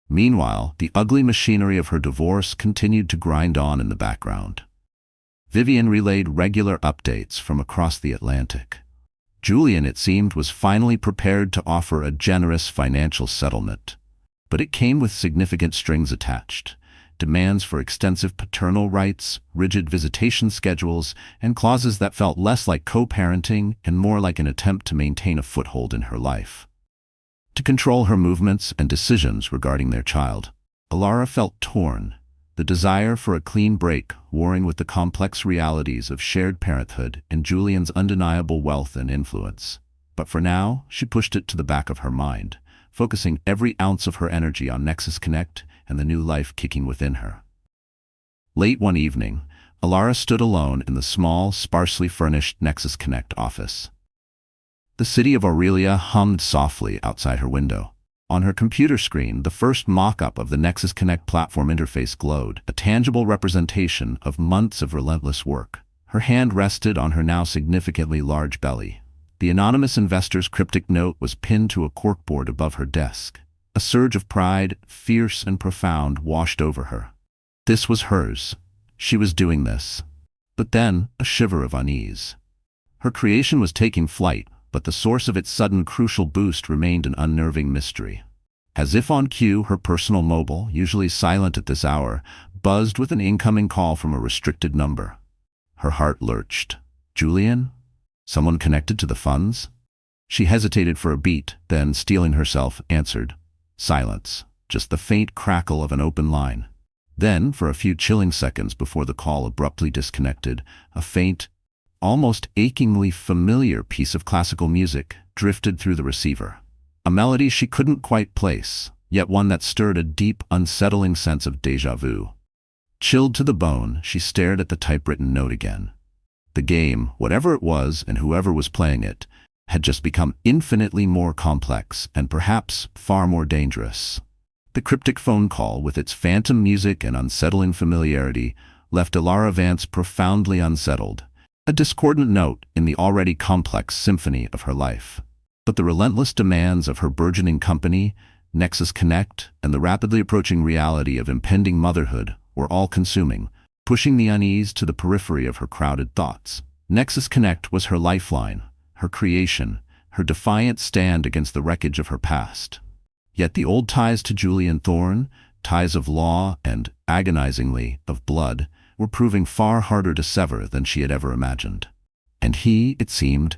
Meanwhile, the ugly machinery of her divorce continued to grind on in the background. Vivian relayed regular updates from across the Atlantic. Julian, it seemed, was finally prepared to offer a generous financial settlement. But it came with significant strings attached. Demands for extensive paternal rights, rigid visitation schedules, and clauses that felt less like co-parenting and more like an attempt to maintain a foothold in her life. To control her movements and decisions regarding their child, Elara felt torn, the desire for a clean break warring with the complex realities of shared parenthood and Julian's undeniable wealth and influence. But for now, she pushed it to the back of her mind, focusing every ounce of her energy on Nexus Connect and the new life kicking within her. Late one evening, Elara stood alone in the small, sparsely furnished Nexus Connect office. The city of Aurelia hummed softly outside her window. On her computer screen, the first mock-up of the Nexus Connect platform interface glowed, a tangible representation of months of relentless work. Her hand rested on her now significantly large belly. The anonymous investor's cryptic note was pinned to a corkboard above her desk. A surge of pride, fierce and profound, washed over her. This was hers. She was doing this. But then, a shiver of unease. Her creation was taking flight, but the source of its sudden crucial boost remained an unnerving mystery. As if on cue, her personal mobile, usually silent at this hour, buzzed with an incoming call from a restricted number. Her heart lurched. Julian? Someone connected to the funds? She hesitated for a beat, then, steeling herself, answered. Silence. Just the faint crackle of an open line. Then, for a few chilling seconds before the call abruptly disconnected, a faint, almost achingly familiar piece of classical music drifted through the receiver. A melody she couldn't quite place, yet one that stirred a deep, unsettling sense of déjà vu. Chilled to the bone, she stared at the typewritten note again. The game, whatever it was and whoever was playing it, had just become infinitely more complex and perhaps far more dangerous. The cryptic phone call, with its phantom music and unsettling familiarity, left Elara Vance profoundly unsettled, a discordant note in the already complex symphony of her life. But the relentless demands of her burgeoning company, Nexus Connect, and the rapidly approaching reality of impending motherhood were all-consuming, pushing the unease to the periphery of her crowded thoughts. Nexus Connect was her lifeline, her creation, her defiant stand against the wreckage of her past. Yet the old ties to Julian Thorne, ties of law and, agonizingly, of blood, were proving far harder to sever than she had ever imagined. And he, it seemed,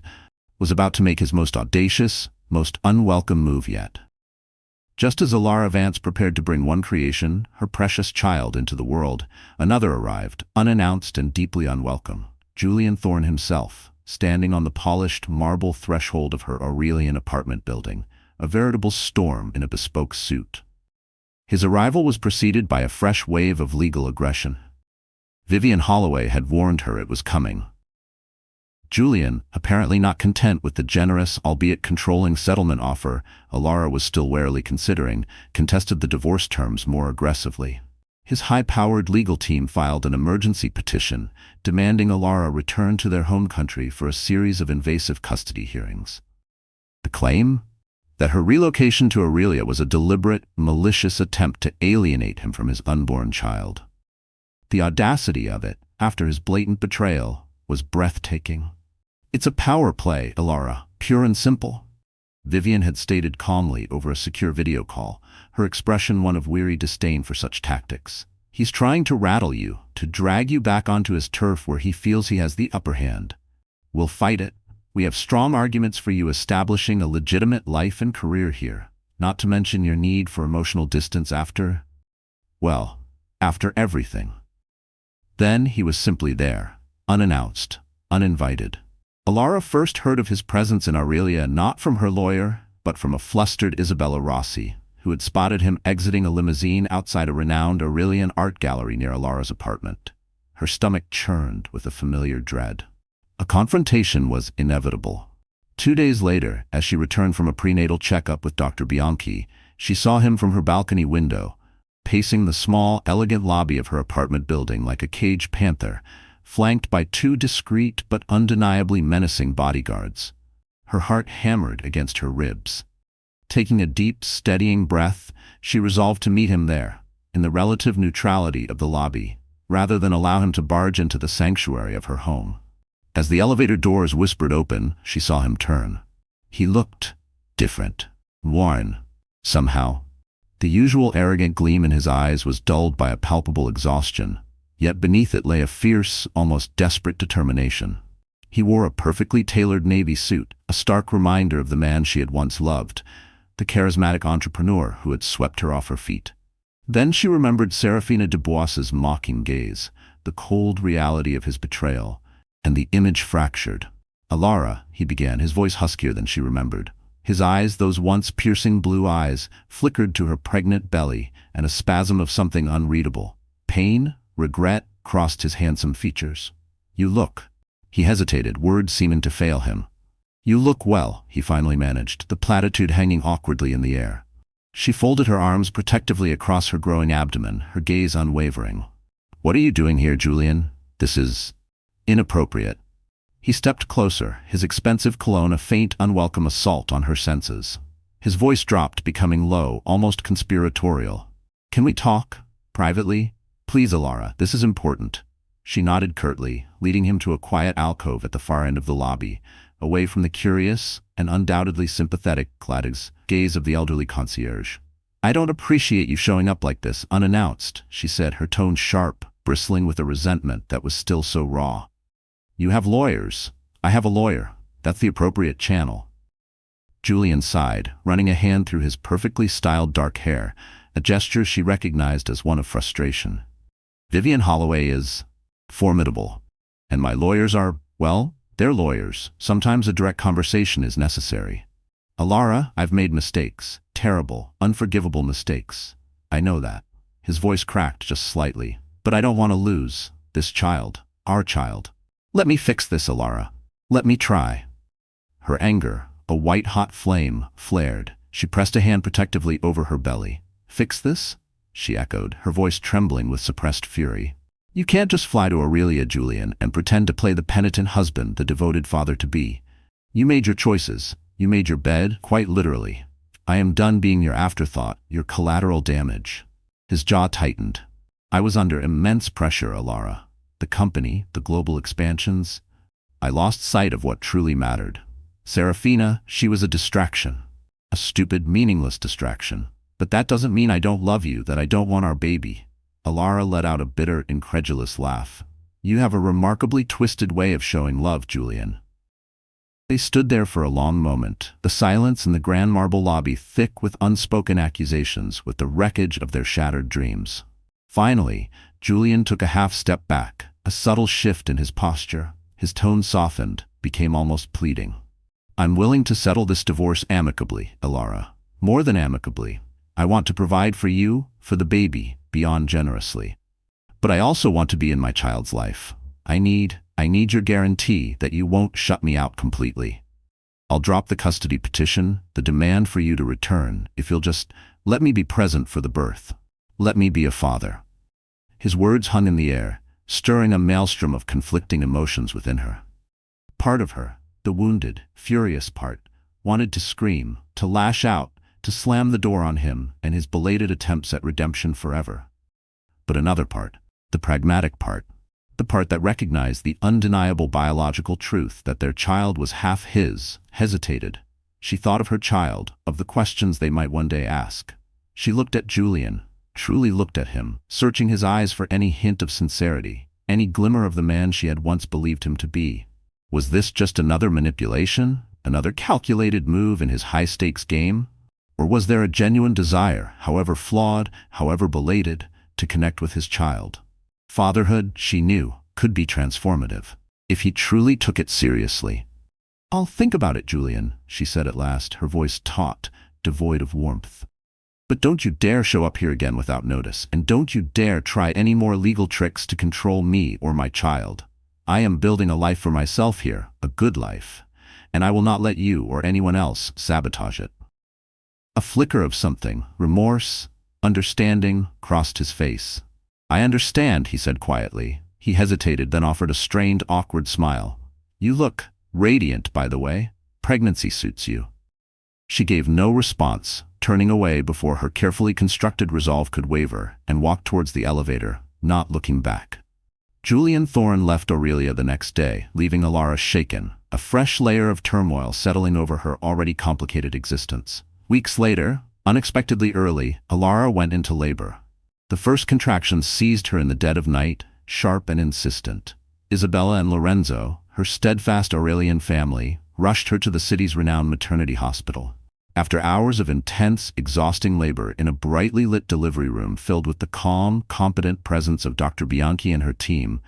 was about to make his most audacious, most unwelcome move yet. Just as Elara Vance prepared to bring one creation, her precious child, into the world, another arrived, unannounced and deeply unwelcome. Julian Thorne himself, standing on the polished marble threshold of her Aurelian apartment building, a veritable storm in a bespoke suit. His arrival was preceded by a fresh wave of legal aggression. Vivian Holloway had warned her it was coming. Julian, apparently not content with the generous, albeit controlling settlement offer Elara was still warily considering, contested the divorce terms more aggressively. His high-powered legal team filed an emergency petition demanding Elara return to their home country for a series of invasive custody hearings. The claim? That her relocation to Aurelia was a deliberate, malicious attempt to alienate him from his unborn child. The audacity of it, after his blatant betrayal, was breathtaking. It's a power play, Elara, pure and simple. Vivian had stated calmly over a secure video call, her expression one of weary disdain for such tactics. He's trying to rattle you, to drag you back onto his turf where he feels he has the upper hand. We'll fight it. We have strong arguments for you establishing a legitimate life and career here, not to mention your need for emotional distance after, well, after everything. Then he was simply there, unannounced, uninvited. Elara first heard of his presence in Aurelia not from her lawyer, but from a flustered Isabella Rossi, who had spotted him exiting a limousine outside a renowned Aurelian art gallery near Elara's apartment. Her stomach churned with a familiar dread. A confrontation was inevitable. 2 days later, as she returned from a prenatal checkup with Dr. Bianchi, she saw him from her balcony window, pacing the small, elegant lobby of her apartment building like a caged panther, flanked by 2 discreet but undeniably menacing bodyguards. Her heart hammered against her ribs. Taking a deep, steadying breath, she resolved to meet him there, in the relative neutrality of the lobby, rather than allow him to barge into the sanctuary of her home. As the elevator doors whispered open, she saw him turn. He looked different, worn, somehow. The usual arrogant gleam in his eyes was dulled by a palpable exhaustion, yet beneath it lay a fierce, almost desperate determination. He wore a perfectly tailored navy suit, a stark reminder of the man she had once loved, the charismatic entrepreneur who had swept her off her feet. Then she remembered Serafina Dubois's mocking gaze, the cold reality of his betrayal, and the image fractured. Elara, he began, his voice huskier than she remembered. His eyes, those once piercing blue eyes, flickered to her pregnant belly, and a spasm of something unreadable. Pain, regret, crossed his handsome features. You look. He hesitated, words seeming to fail him. You look well, he finally managed, the platitude hanging awkwardly in the air. She folded her arms protectively across her growing abdomen, her gaze unwavering. What are you doing here, Julian? This is inappropriate. He stepped closer, his expensive cologne a faint, unwelcome assault on her senses. His voice dropped, becoming low, almost conspiratorial. Can we talk? Privately? Please, Elara, this is important. She nodded curtly, leading him to a quiet alcove at the far end of the lobby, away from the curious and undoubtedly sympathetic gaze of the elderly concierge. I don't appreciate you showing up like this, unannounced, she said, her tone sharp, bristling with a resentment that was still so raw. You have lawyers. I have a lawyer. That's the appropriate channel. Julian sighed, running a hand through his perfectly styled dark hair, a gesture she recognized as one of frustration. Vivian Holloway is formidable. And my lawyers are, well, they're lawyers. Sometimes a direct conversation is necessary. Elara, I've made mistakes. Terrible, unforgivable mistakes. I know that. His voice cracked just slightly. But I don't want to lose this child, our child. Let me fix this, Elara. Let me try. Her anger, a white-hot flame, flared. She pressed a hand protectively over her belly. Fix this? She echoed, her voice trembling with suppressed fury. You can't just fly to Aurelia, Julian, and pretend to play the penitent husband, the devoted father-to-be. You made your choices. You made your bed, quite literally. I am done being your afterthought, your collateral damage. His jaw tightened. I was under immense pressure, Elara. The company, the global expansions. I lost sight of what truly mattered. Serafina, she was a distraction. A stupid, meaningless distraction. But that doesn't mean I don't love you, that I don't want our baby. Elara let out a bitter, incredulous laugh. You have a remarkably twisted way of showing love, Julian. They stood there for a long moment, the silence in the grand marble lobby thick with unspoken accusations, with the wreckage of their shattered dreams. Finally, Julian took a half-step back, a subtle shift in his posture. His tone softened, became almost pleading. I'm willing to settle this divorce amicably, Elara. More than amicably. I want to provide for you, for the baby, beyond generously. But I also want to be in my child's life. I need your guarantee that you won't shut me out completely. I'll drop the custody petition, the demand for you to return, if you'll just let me be present for the birth. Let me be a father. His words hung in the air, stirring a maelstrom of conflicting emotions within her. Part of her, the wounded, furious part, wanted to scream, to lash out, to slam the door on him and his belated attempts at redemption forever. But another part, the pragmatic part, the part that recognized the undeniable biological truth that their child was half his, hesitated. She thought of her child, of the questions they might one day ask. She looked at Julian, truly looked at him, searching his eyes for any hint of sincerity, any glimmer of the man she had once believed him to be. Was this just another manipulation, another calculated move in his high-stakes game? Or was there a genuine desire, however flawed, however belated, to connect with his child? Fatherhood, she knew, could be transformative, if he truly took it seriously. I'll think about it, Julian, she said at last, her voice taut, devoid of warmth. But don't you dare show up here again without notice, and don't you dare try any more legal tricks to control me or my child. I am building a life for myself here, a good life, and I will not let you or anyone else sabotage it. A flicker of something, remorse, understanding, crossed his face. I understand, he said quietly. He hesitated, then offered a strained, awkward smile. You look radiant, by the way. Pregnancy suits you. She gave no response, turning away before her carefully constructed resolve could waver, and walked towards the elevator, not looking back. Julian Thorne left Aurelia the next day, leaving Elara shaken, a fresh layer of turmoil settling over her already complicated existence. Weeks later, unexpectedly early, Elara went into labor. The first contractions seized her in the dead of night, sharp and insistent. Isabella and Lorenzo, her steadfast Aurelian family, rushed her to the city's renowned maternity hospital. After hours of intense, exhausting labor in a brightly lit delivery room filled with the calm, competent presence of Dr. Bianchi and her team,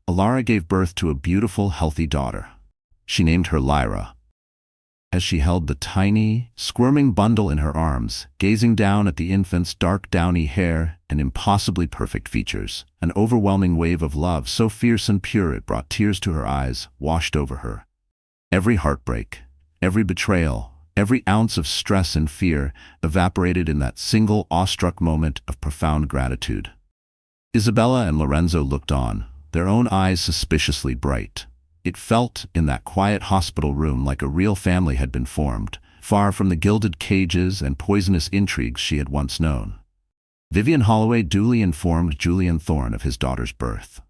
Elara gave birth to a beautiful, healthy daughter. She named her Lyra. As she held the tiny, squirming bundle in her arms, gazing down at the infant's dark downy hair and impossibly perfect features, an overwhelming wave of love so fierce and pure it brought tears to her eyes washed over her. Every heartbreak, every betrayal, every ounce of stress and fear evaporated in that single awestruck moment of profound gratitude. Isabella and Lorenzo looked on, their own eyes suspiciously bright. It felt, in that quiet hospital room, like a real family had been formed, far from the gilded cages and poisonous intrigues she had once known. Vivian Holloway duly informed Julian Thorne of his daughter's birth.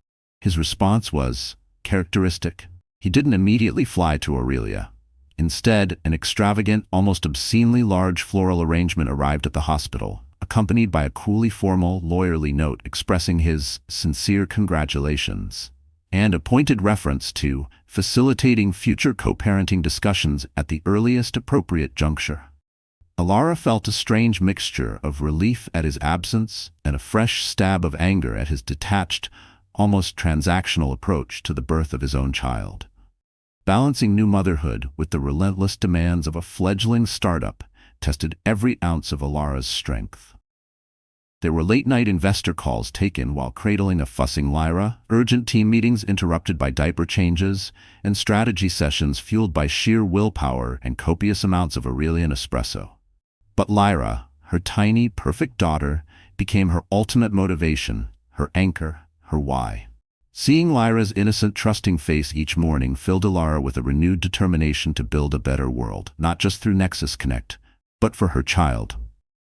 His response was characteristic. He didn't immediately fly to Aurelia. Instead, an extravagant, almost obscenely large floral arrangement arrived at the hospital, accompanied by a coolly formal, lawyerly note expressing his sincere congratulations. and a pointed reference to facilitating future co-parenting discussions at the earliest appropriate juncture. Elara felt a strange mixture of relief at his absence and a fresh stab of anger at his detached, almost transactional approach to the birth of his own child. Balancing new motherhood with the relentless demands of a fledgling startup tested every ounce of Elara's strength. There were late-night investor calls taken while cradling a fussing Lyra, urgent team meetings interrupted by diaper changes, and strategy sessions fueled by sheer willpower and copious amounts of Aurelian espresso. But Lyra, her tiny, perfect daughter, became her ultimate motivation, her anchor, her why. Seeing Lyra's innocent, trusting face each morning filled Elara with a renewed determination to build a better world, not just through Nexus Connect, but for her child.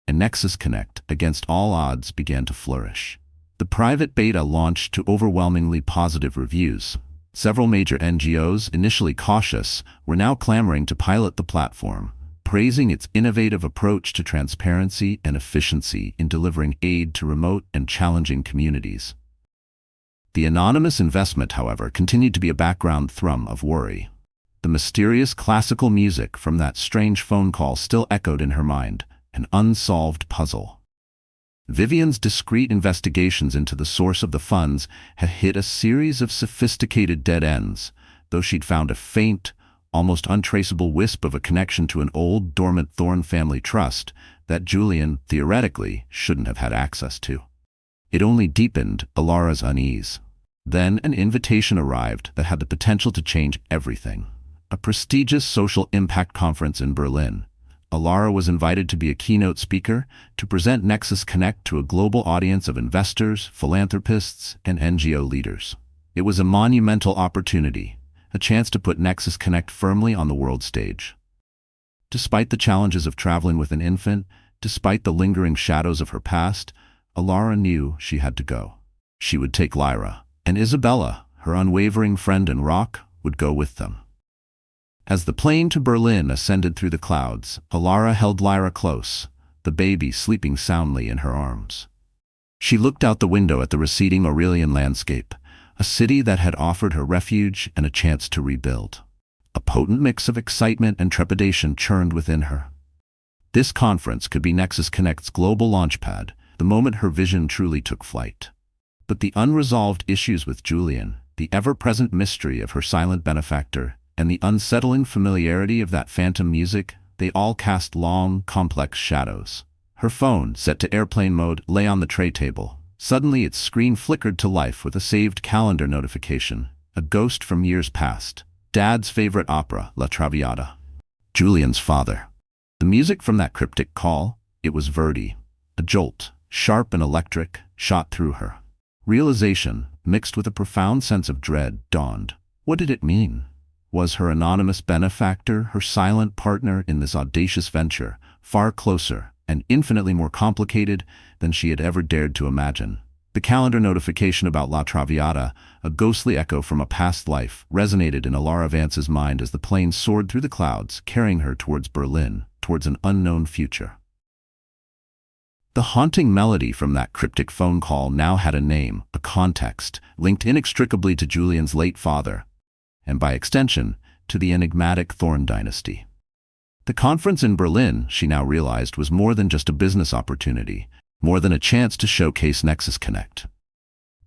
And Nexus Connect, against all odds, began to flourish. The private beta launched to overwhelmingly positive reviews. Several major NGOs, initially cautious, were now clamoring to pilot the platform, praising its innovative approach to transparency and efficiency in delivering aid to remote and challenging communities. The anonymous investment, however, continued to be a background thrum of worry. The mysterious classical music from that strange phone call still echoed in her mind, an unsolved puzzle. Vivian's discreet investigations into the source of the funds had hit a series of sophisticated dead ends, though she'd found a faint, almost untraceable wisp of a connection to an old, dormant Thorne family trust that Julian, theoretically, shouldn't have had access to. It only deepened Elara's unease. Then an invitation arrived that had the potential to change everything. A prestigious social impact conference in Berlin. Elara was invited to be a keynote speaker to present Nexus Connect to a global audience of investors, philanthropists, and NGO leaders. It was a monumental opportunity, a chance to put Nexus Connect firmly on the world stage. Despite the challenges of traveling with an infant, despite the lingering shadows of her past, Elara knew she had to go. She would take Lyra, and Isabella, her unwavering friend and rock, would go with them. As the plane to Berlin ascended through the clouds, Elara held Lyra close, the baby sleeping soundly in her arms. She looked out the window at the receding Aurelian landscape, a city that had offered her refuge and a chance to rebuild. A potent mix of excitement and trepidation churned within her. This conference could be Nexus Connect's global launchpad, the moment her vision truly took flight. But the unresolved issues with Julian, the ever-present mystery of her silent benefactor, and the unsettling familiarity of that phantom music, they all cast long, complex shadows. Her phone, set to airplane mode, lay on the tray table. Suddenly its screen flickered to life with a saved calendar notification, a ghost from years past. Dad's favorite opera, La Traviata. Julian's father. The music from that cryptic call, it was Verdi. A jolt, sharp and electric, shot through her. Realization, mixed with a profound sense of dread, dawned. What did it mean? Was her anonymous benefactor, her silent partner in this audacious venture, far closer and infinitely more complicated than she had ever dared to imagine? The calendar notification about La Traviata, a ghostly echo from a past life, resonated in Elara Vance's mind as the plane soared through the clouds, carrying her towards Berlin, towards an unknown future. The haunting melody from that cryptic phone call now had a name, a context, linked inextricably to Julian's late father, and by extension, to the enigmatic Thorne dynasty. The conference in Berlin, she now realized, was more than just a business opportunity, more than a chance to showcase Nexus Connect.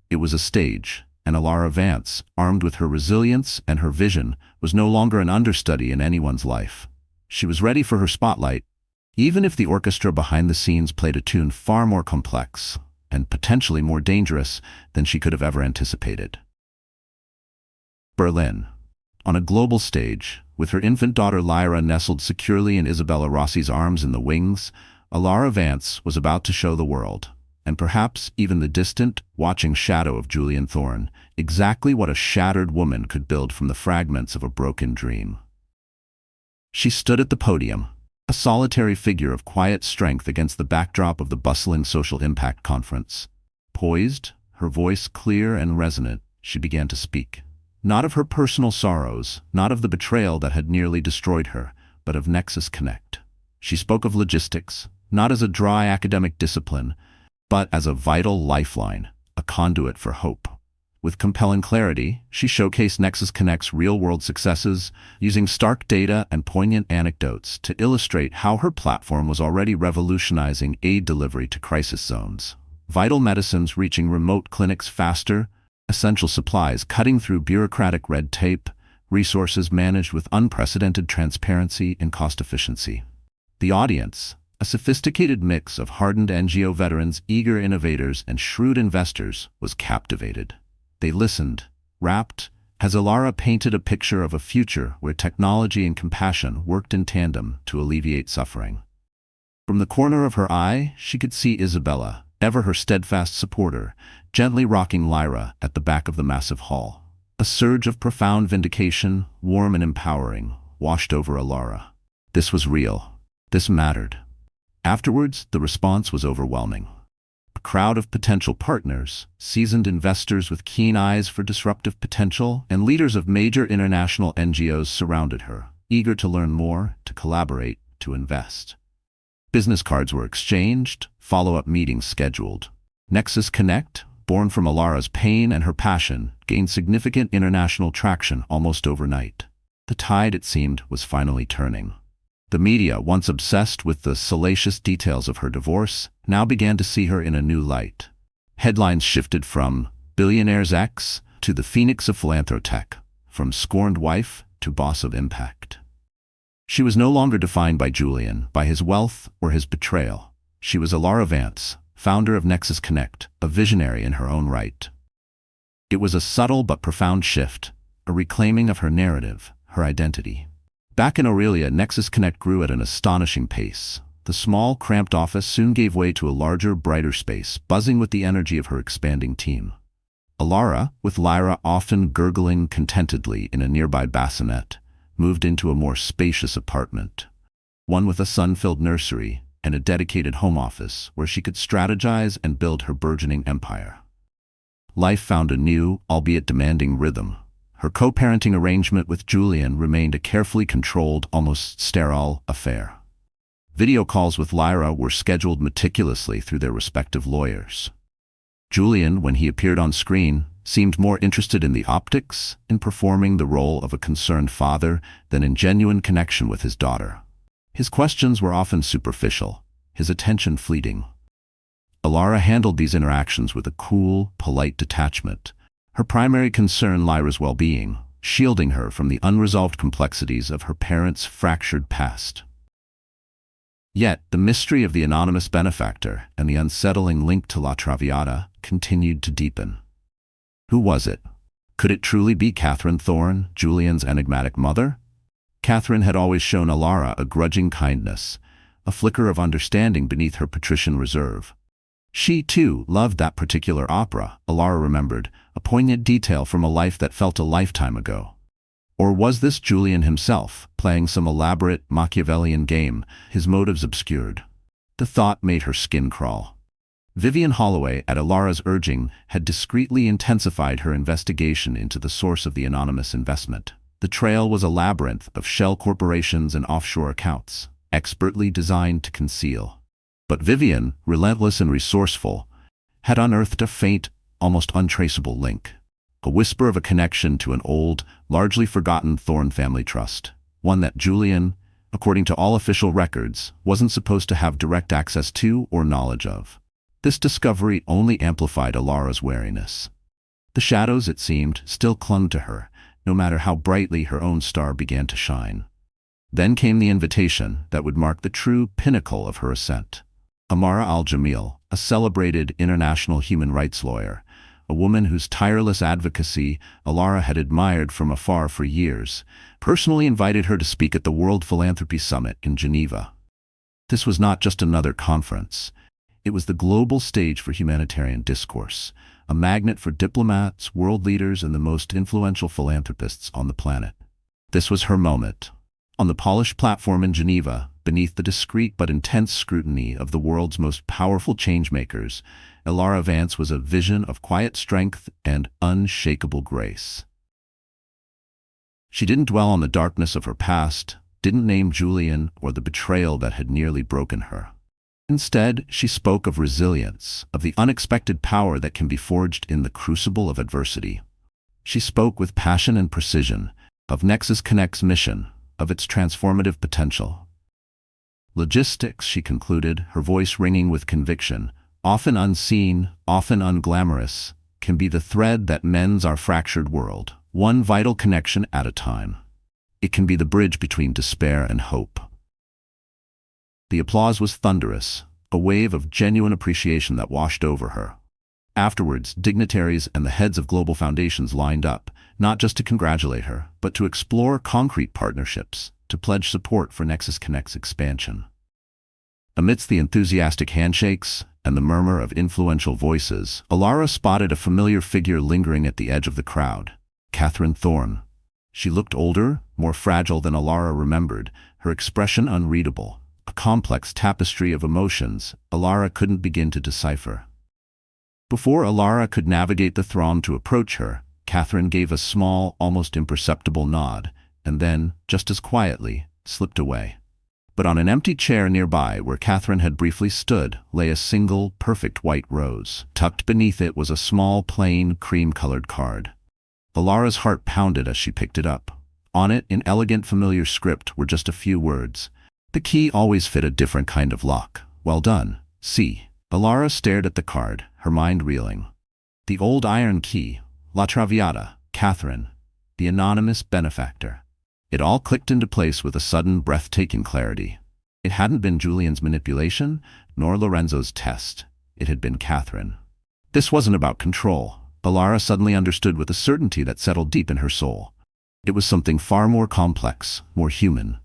It was a stage, and Elara Vance, armed with her resilience and her vision, was no longer an understudy in anyone's life. She was ready for her spotlight, even if the orchestra behind the scenes played a tune far more complex and potentially more dangerous than she could have ever anticipated. Berlin. On a global stage, with her infant daughter Lyra nestled securely in Isabella Rossi's arms in the wings, Elara Vance was about to show the world, and perhaps even the distant, watching shadow of Julian Thorne, exactly what a shattered woman could build from the fragments of a broken dream. She stood at the podium, a solitary figure of quiet strength against the backdrop of the bustling social impact conference. Poised, her voice clear and resonant, she began to speak. Not of her personal sorrows, not of the betrayal that had nearly destroyed her, but of Nexus Connect. She spoke of logistics, not as a dry academic discipline, but as a vital lifeline, a conduit for hope. With compelling clarity, she showcased Nexus Connect's real-world successes, using stark data and poignant anecdotes to illustrate how her platform was already revolutionizing aid delivery to crisis zones. Vital medicines reaching remote clinics faster, essential supplies cutting through bureaucratic red tape, resources managed with unprecedented transparency and cost efficiency. The audience, a sophisticated mix of hardened NGO veterans, eager innovators, and shrewd investors, was captivated. They listened, rapt, as Elara painted a picture of a future where technology and compassion worked in tandem to alleviate suffering. From the corner of her eye, she could see Isabella, ever her steadfast supporter, gently rocking Lyra at the back of the massive hall. A surge of profound vindication, warm and empowering, washed over Elara. This was real. This mattered. Afterwards, the response was overwhelming. A crowd of potential partners, seasoned investors with keen eyes for disruptive potential, and leaders of major international NGOs surrounded her, eager to learn more, to collaborate, to invest. Business cards were exchanged, follow-up meetings scheduled. Nexus Connect, born from Elara's pain and her passion, gained significant international traction almost overnight. The tide, it seemed, was finally turning. The media, once obsessed with the salacious details of her divorce, now began to see her in a new light. Headlines shifted from Billionaire's ex to the Phoenix of Philanthrotech, from scorned wife to boss of impact. She was no longer defined by Julian, by his wealth, or his betrayal. She was Elara Vance, founder of Nexus Connect, a visionary in her own right. It was a subtle but profound shift, a reclaiming of her narrative, her identity. Back in Aurelia, Nexus Connect grew at an astonishing pace. The small, cramped office soon gave way to a larger, brighter space, buzzing with the energy of her expanding team. Elara, with Lyra often gurgling contentedly in a nearby bassinet, moved into a more spacious apartment, one with a sun-filled nursery and a dedicated home office where she could strategize and build her burgeoning empire. Life found a new, albeit demanding, rhythm. Her co-parenting arrangement with Julian remained a carefully controlled, almost sterile affair. Video calls with Lyra were scheduled meticulously through their respective lawyers. Julian, when he appeared on screen, seemed more interested in the optics, in performing the role of a concerned father, than in genuine connection with his daughter. His questions were often superficial, his attention fleeting. Elara handled these interactions with a cool, polite detachment, her primary concern Lyra's well-being, shielding her from the unresolved complexities of her parents' fractured past. Yet, the mystery of the anonymous benefactor and the unsettling link to La Traviata continued to deepen. Who was it? Could it truly be Catherine Thorne, Julian's enigmatic mother? Catherine had always shown Elara a grudging kindness, a flicker of understanding beneath her patrician reserve. She, too, loved that particular opera, Elara remembered, a poignant detail from a life that felt a lifetime ago. Or was this Julian himself, playing some elaborate Machiavellian game, his motives obscured? The thought made her skin crawl. Vivian Holloway, at Elara's urging, had discreetly intensified her investigation into the source of the anonymous investment. The trail was a labyrinth of shell corporations and offshore accounts, expertly designed to conceal. But Vivian, relentless and resourceful, had unearthed a faint, almost untraceable link. A whisper of a connection to an old, largely forgotten Thorne family trust, one that Julian, according to all official records, wasn't supposed to have direct access to or knowledge of. This discovery only amplified Elara's wariness. The shadows, it seemed, still clung to her, no matter how brightly her own star began to shine. Then came the invitation that would mark the true pinnacle of her ascent. Amara al-Jamil, a celebrated international human rights lawyer, a woman whose tireless advocacy Elara had admired from afar for years, personally invited her to speak at the World Philanthropy Summit in Geneva. This was not just another conference. It was the global stage for humanitarian discourse, a magnet for diplomats, world leaders, and the most influential philanthropists on the planet. This was her moment. On the polished platform in Geneva, beneath the discreet but intense scrutiny of the world's most powerful changemakers, Elara Vance was a vision of quiet strength and unshakable grace. She didn't dwell on the darkness of her past, didn't name Julian or the betrayal that had nearly broken her. Instead, she spoke of resilience, of the unexpected power that can be forged in the crucible of adversity. She spoke with passion and precision of Nexus Connect's mission, of its transformative potential. Logistics, she concluded, her voice ringing with conviction, often unseen, often unglamorous, can be the thread that mends our fractured world, one vital connection at a time. It can be the bridge between despair and hope. The applause was thunderous, a wave of genuine appreciation that washed over her. Afterwards, dignitaries and the heads of global foundations lined up, not just to congratulate her, but to explore concrete partnerships, to pledge support for Nexus Connect's expansion. Amidst the enthusiastic handshakes and the murmur of influential voices, Elara spotted a familiar figure lingering at the edge of the crowd, Catherine Thorne. She looked older, more fragile than Elara remembered, her expression unreadable, a complex tapestry of emotions Elara couldn't begin to decipher. Before Elara could navigate the throng to approach her, Catherine gave a small, almost imperceptible nod, and then, just as quietly, slipped away. But on an empty chair nearby where Catherine had briefly stood lay a single, perfect white rose. Tucked beneath it was a small, plain, cream-colored card. Elara's heart pounded as she picked it up. On it, in elegant, familiar script, were just a few words. The key always fit a different kind of lock. Well done, C. Elara stared at the card, her mind reeling. The old iron key, La Traviata, Catherine, the anonymous benefactor. It all clicked into place with a sudden, breathtaking clarity. It hadn't been Julian's manipulation, nor Lorenzo's test. It had been Catherine. This wasn't about control. Elara suddenly understood with a certainty that settled deep in her soul. It was something far more complex, more human.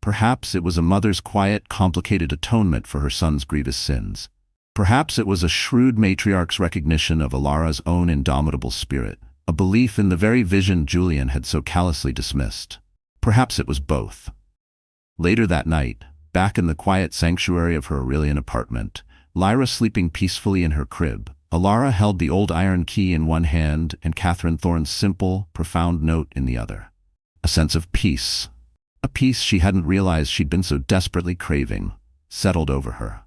Perhaps it was a mother's quiet, complicated atonement for her son's grievous sins. Perhaps it was a shrewd matriarch's recognition of Elara's own indomitable spirit, a belief in the very vision Julian had so callously dismissed. Perhaps it was both. Later that night, back in the quiet sanctuary of her Aurelian apartment, Lyra sleeping peacefully in her crib, Elara held the old iron key in one hand and Catherine Thorne's simple, profound note in the other. A sense of peace, a peace she hadn't realized she'd been so desperately craving, settled over her.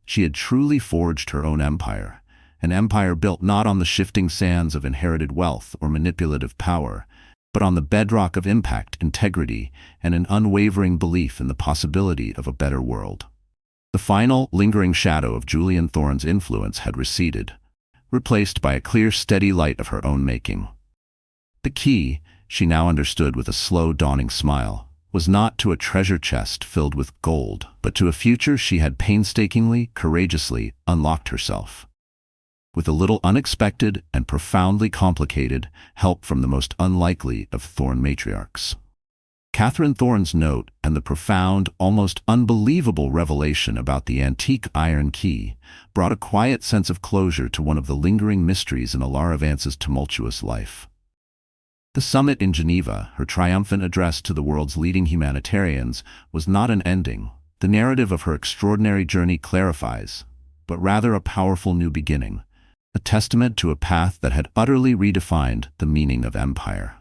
She had truly forged her own empire, an empire built not on the shifting sands of inherited wealth or manipulative power, but on the bedrock of impact, integrity, and an unwavering belief in the possibility of a better world. The final, lingering shadow of Julian Thorne's influence had receded, replaced by a clear, steady light of her own making. The key, she now understood with a slow, dawning smile, was not to a treasure chest filled with gold, but to a future she had painstakingly, courageously unlocked herself. With a little unexpected and profoundly complicated help from the most unlikely of Thorne matriarchs. Catherine Thorne's note and the profound, almost unbelievable revelation about the antique iron key brought a quiet sense of closure to one of the lingering mysteries in Elara Vance's tumultuous life. The summit in Geneva, her triumphant address to the world's leading humanitarians, was not an ending. The narrative of her extraordinary journey clarifies, but rather a powerful new beginning, a testament to a path that had utterly redefined the meaning of empire.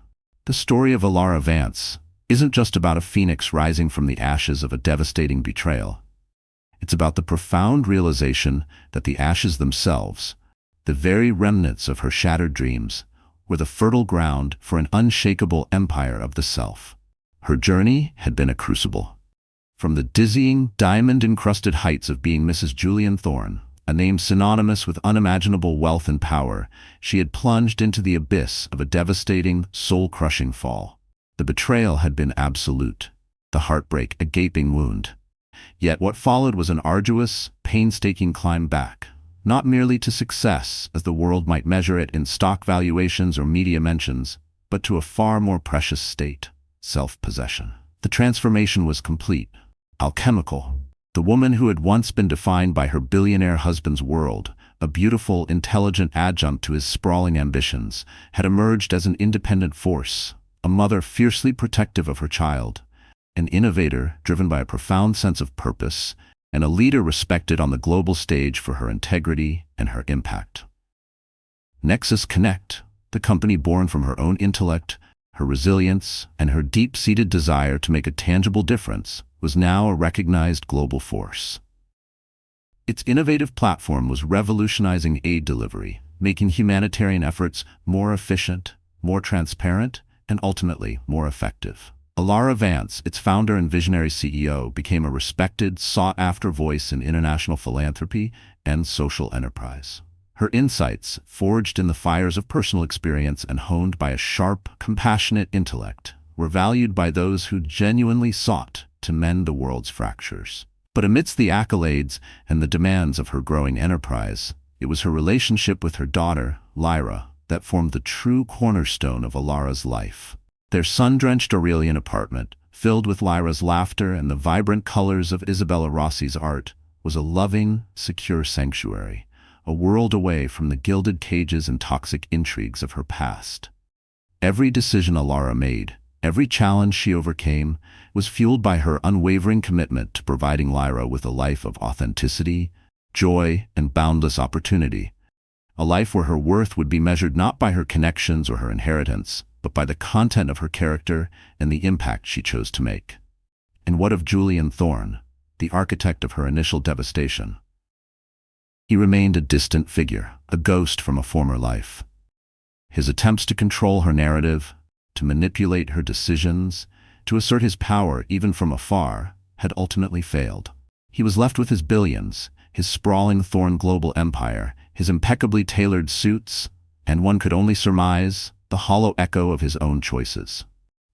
The story of Elara Vance isn't just about a phoenix rising from the ashes of a devastating betrayal. It's about the profound realization that the ashes themselves, the very remnants of her shattered dreams, were the fertile ground for an unshakable empire of the self. Her journey had been a crucible. From the dizzying, diamond-encrusted heights of being Mrs. Julian Thorne, a name synonymous with unimaginable wealth and power, she had plunged into the abyss of a devastating, soul-crushing fall. The betrayal had been absolute, the heartbreak a gaping wound. Yet what followed was an arduous, painstaking climb back, not merely to success, as the world might measure it in stock valuations or media mentions, but to a far more precious state, self-possession. The transformation was complete, alchemical. The woman who had once been defined by her billionaire husband's world, a beautiful, intelligent adjunct to his sprawling ambitions, had emerged as an independent force, a mother fiercely protective of her child, an innovator driven by a profound sense of purpose, and a leader respected on the global stage for her integrity and her impact. Nexus Connect, the company born from her own intellect, her resilience, and her deep-seated desire to make a tangible difference, was now a recognized global force. Its innovative platform was revolutionizing aid delivery, making humanitarian efforts more efficient, more transparent, and ultimately more effective. Elara Vance, its founder and visionary CEO, became a respected, sought-after voice in international philanthropy and social enterprise. Her insights, forged in the fires of personal experience and honed by a sharp, compassionate intellect, were valued by those who genuinely sought to mend the world's fractures. But amidst the accolades and the demands of her growing enterprise, it was her relationship with her daughter, Lyra, that formed the true cornerstone of Elara's life. Their sun-drenched Aurelian apartment, filled with Lyra's laughter and the vibrant colors of Isabella Rossi's art, was a loving, secure sanctuary, a world away from the gilded cages and toxic intrigues of her past. Every decision Elara made, every challenge she overcame, was fueled by her unwavering commitment to providing Lyra with a life of authenticity, joy, and boundless opportunity. A life where her worth would be measured not by her connections or her inheritance, but by the content of her character and the impact she chose to make. And what of Julian Thorne, the architect of her initial devastation? He remained a distant figure, a ghost from a former life. His attempts to control her narrative, to manipulate her decisions, to assert his power even from afar, had ultimately failed. He was left with his billions, his sprawling Thorne global empire, his impeccably tailored suits, and one could only surmise, the hollow echo of his own choices.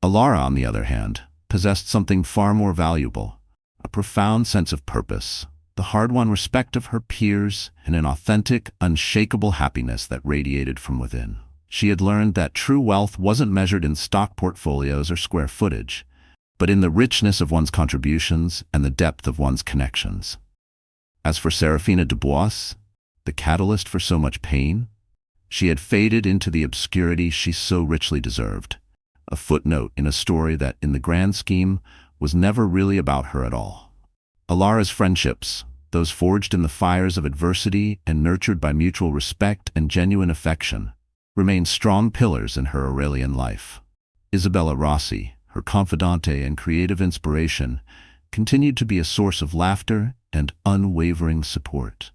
Elara, on the other hand, possessed something far more valuable, a profound sense of purpose, the hard-won respect of her peers, and an authentic, unshakable happiness that radiated from within. She had learned that true wealth wasn't measured in stock portfolios or square footage, but in the richness of one's contributions and the depth of one's connections. As for Serafina Dubois, the catalyst for so much pain, she had faded into the obscurity she so richly deserved, a footnote in a story that, in the grand scheme, was never really about her at all. Elara's friendships, those forged in the fires of adversity and nurtured by mutual respect and genuine affection, remained strong pillars in her Aurelian life. Isabella Rossi, her confidante and creative inspiration, continued to be a source of laughter and unwavering support.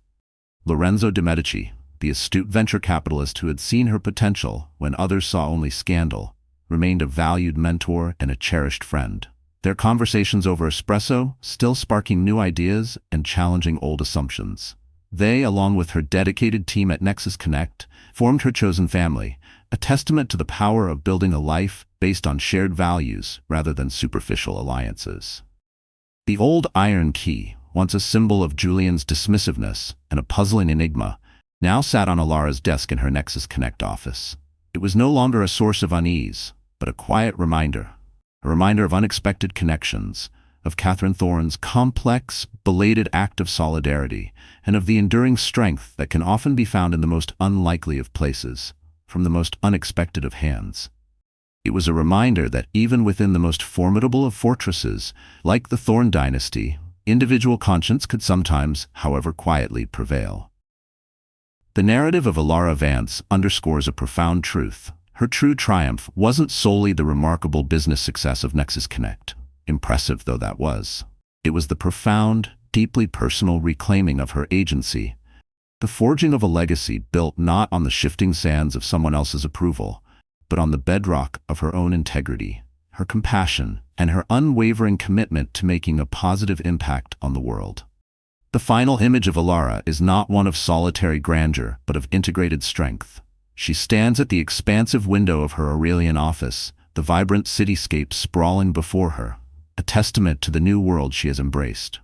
Lorenzo de' Medici, the astute venture capitalist who had seen her potential when others saw only scandal, remained a valued mentor and a cherished friend. Their conversations over espresso still sparking new ideas and challenging old assumptions. They, along with her dedicated team at Nexus Connect, formed her chosen family, a testament to the power of building a life based on shared values rather than superficial alliances. The old iron key, once a symbol of Julian's dismissiveness and a puzzling enigma, now sat on Elara's desk in her Nexus Connect office. It was no longer a source of unease, but a quiet reminder, a reminder of unexpected connections, of Catherine Thorne's complex, belated act of solidarity, and of the enduring strength that can often be found in the most unlikely of places, from the most unexpected of hands. It was a reminder that even within the most formidable of fortresses, like the Thorne dynasty, individual conscience could sometimes, however quietly, prevail. The narrative of Elara Vance underscores a profound truth. Her true triumph wasn't solely the remarkable business success of Nexus Connect, impressive though that was. It was the profound, deeply personal reclaiming of her agency, the forging of a legacy built not on the shifting sands of someone else's approval, but on the bedrock of her own integrity, her compassion, and her unwavering commitment to making a positive impact on the world. The final image of Elara is not one of solitary grandeur, but of integrated strength. She stands at the expansive window of her Aurelian office, the vibrant cityscape sprawling before her, a testament to the new world she has embraced.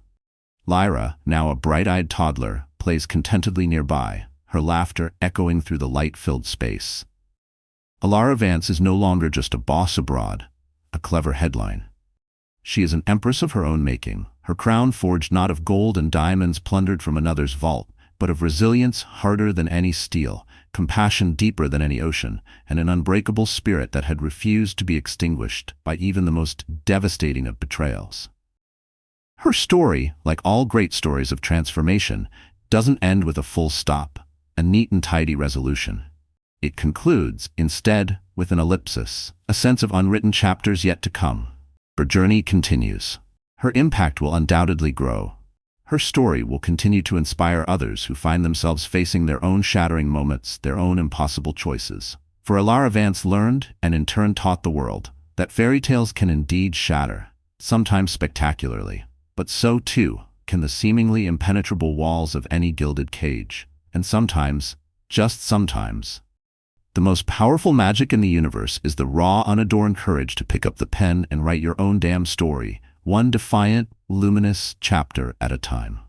Lyra, now a bright-eyed toddler, plays contentedly nearby, her laughter echoing through the light-filled space. Elara Vance is no longer just a boss abroad, a clever headline. She is an empress of her own making, her crown forged not of gold and diamonds plundered from another's vault, but of resilience harder than any steel, compassion deeper than any ocean, and an unbreakable spirit that had refused to be extinguished by even the most devastating of betrayals. Her story, like all great stories of transformation, doesn't end with a full stop, a neat and tidy resolution. It concludes, instead, with an ellipsis, a sense of unwritten chapters yet to come. Her journey continues. Her impact will undoubtedly grow. Her story will continue to inspire others who find themselves facing their own shattering moments, their own impossible choices. For Elara Vance learned, and in turn taught the world, that fairy tales can indeed shatter, sometimes spectacularly, but so too can the seemingly impenetrable walls of any gilded cage. And sometimes, just sometimes, the most powerful magic in the universe is the raw, unadorned courage to pick up the pen and write your own damn story, one defiant, luminous chapter at a time.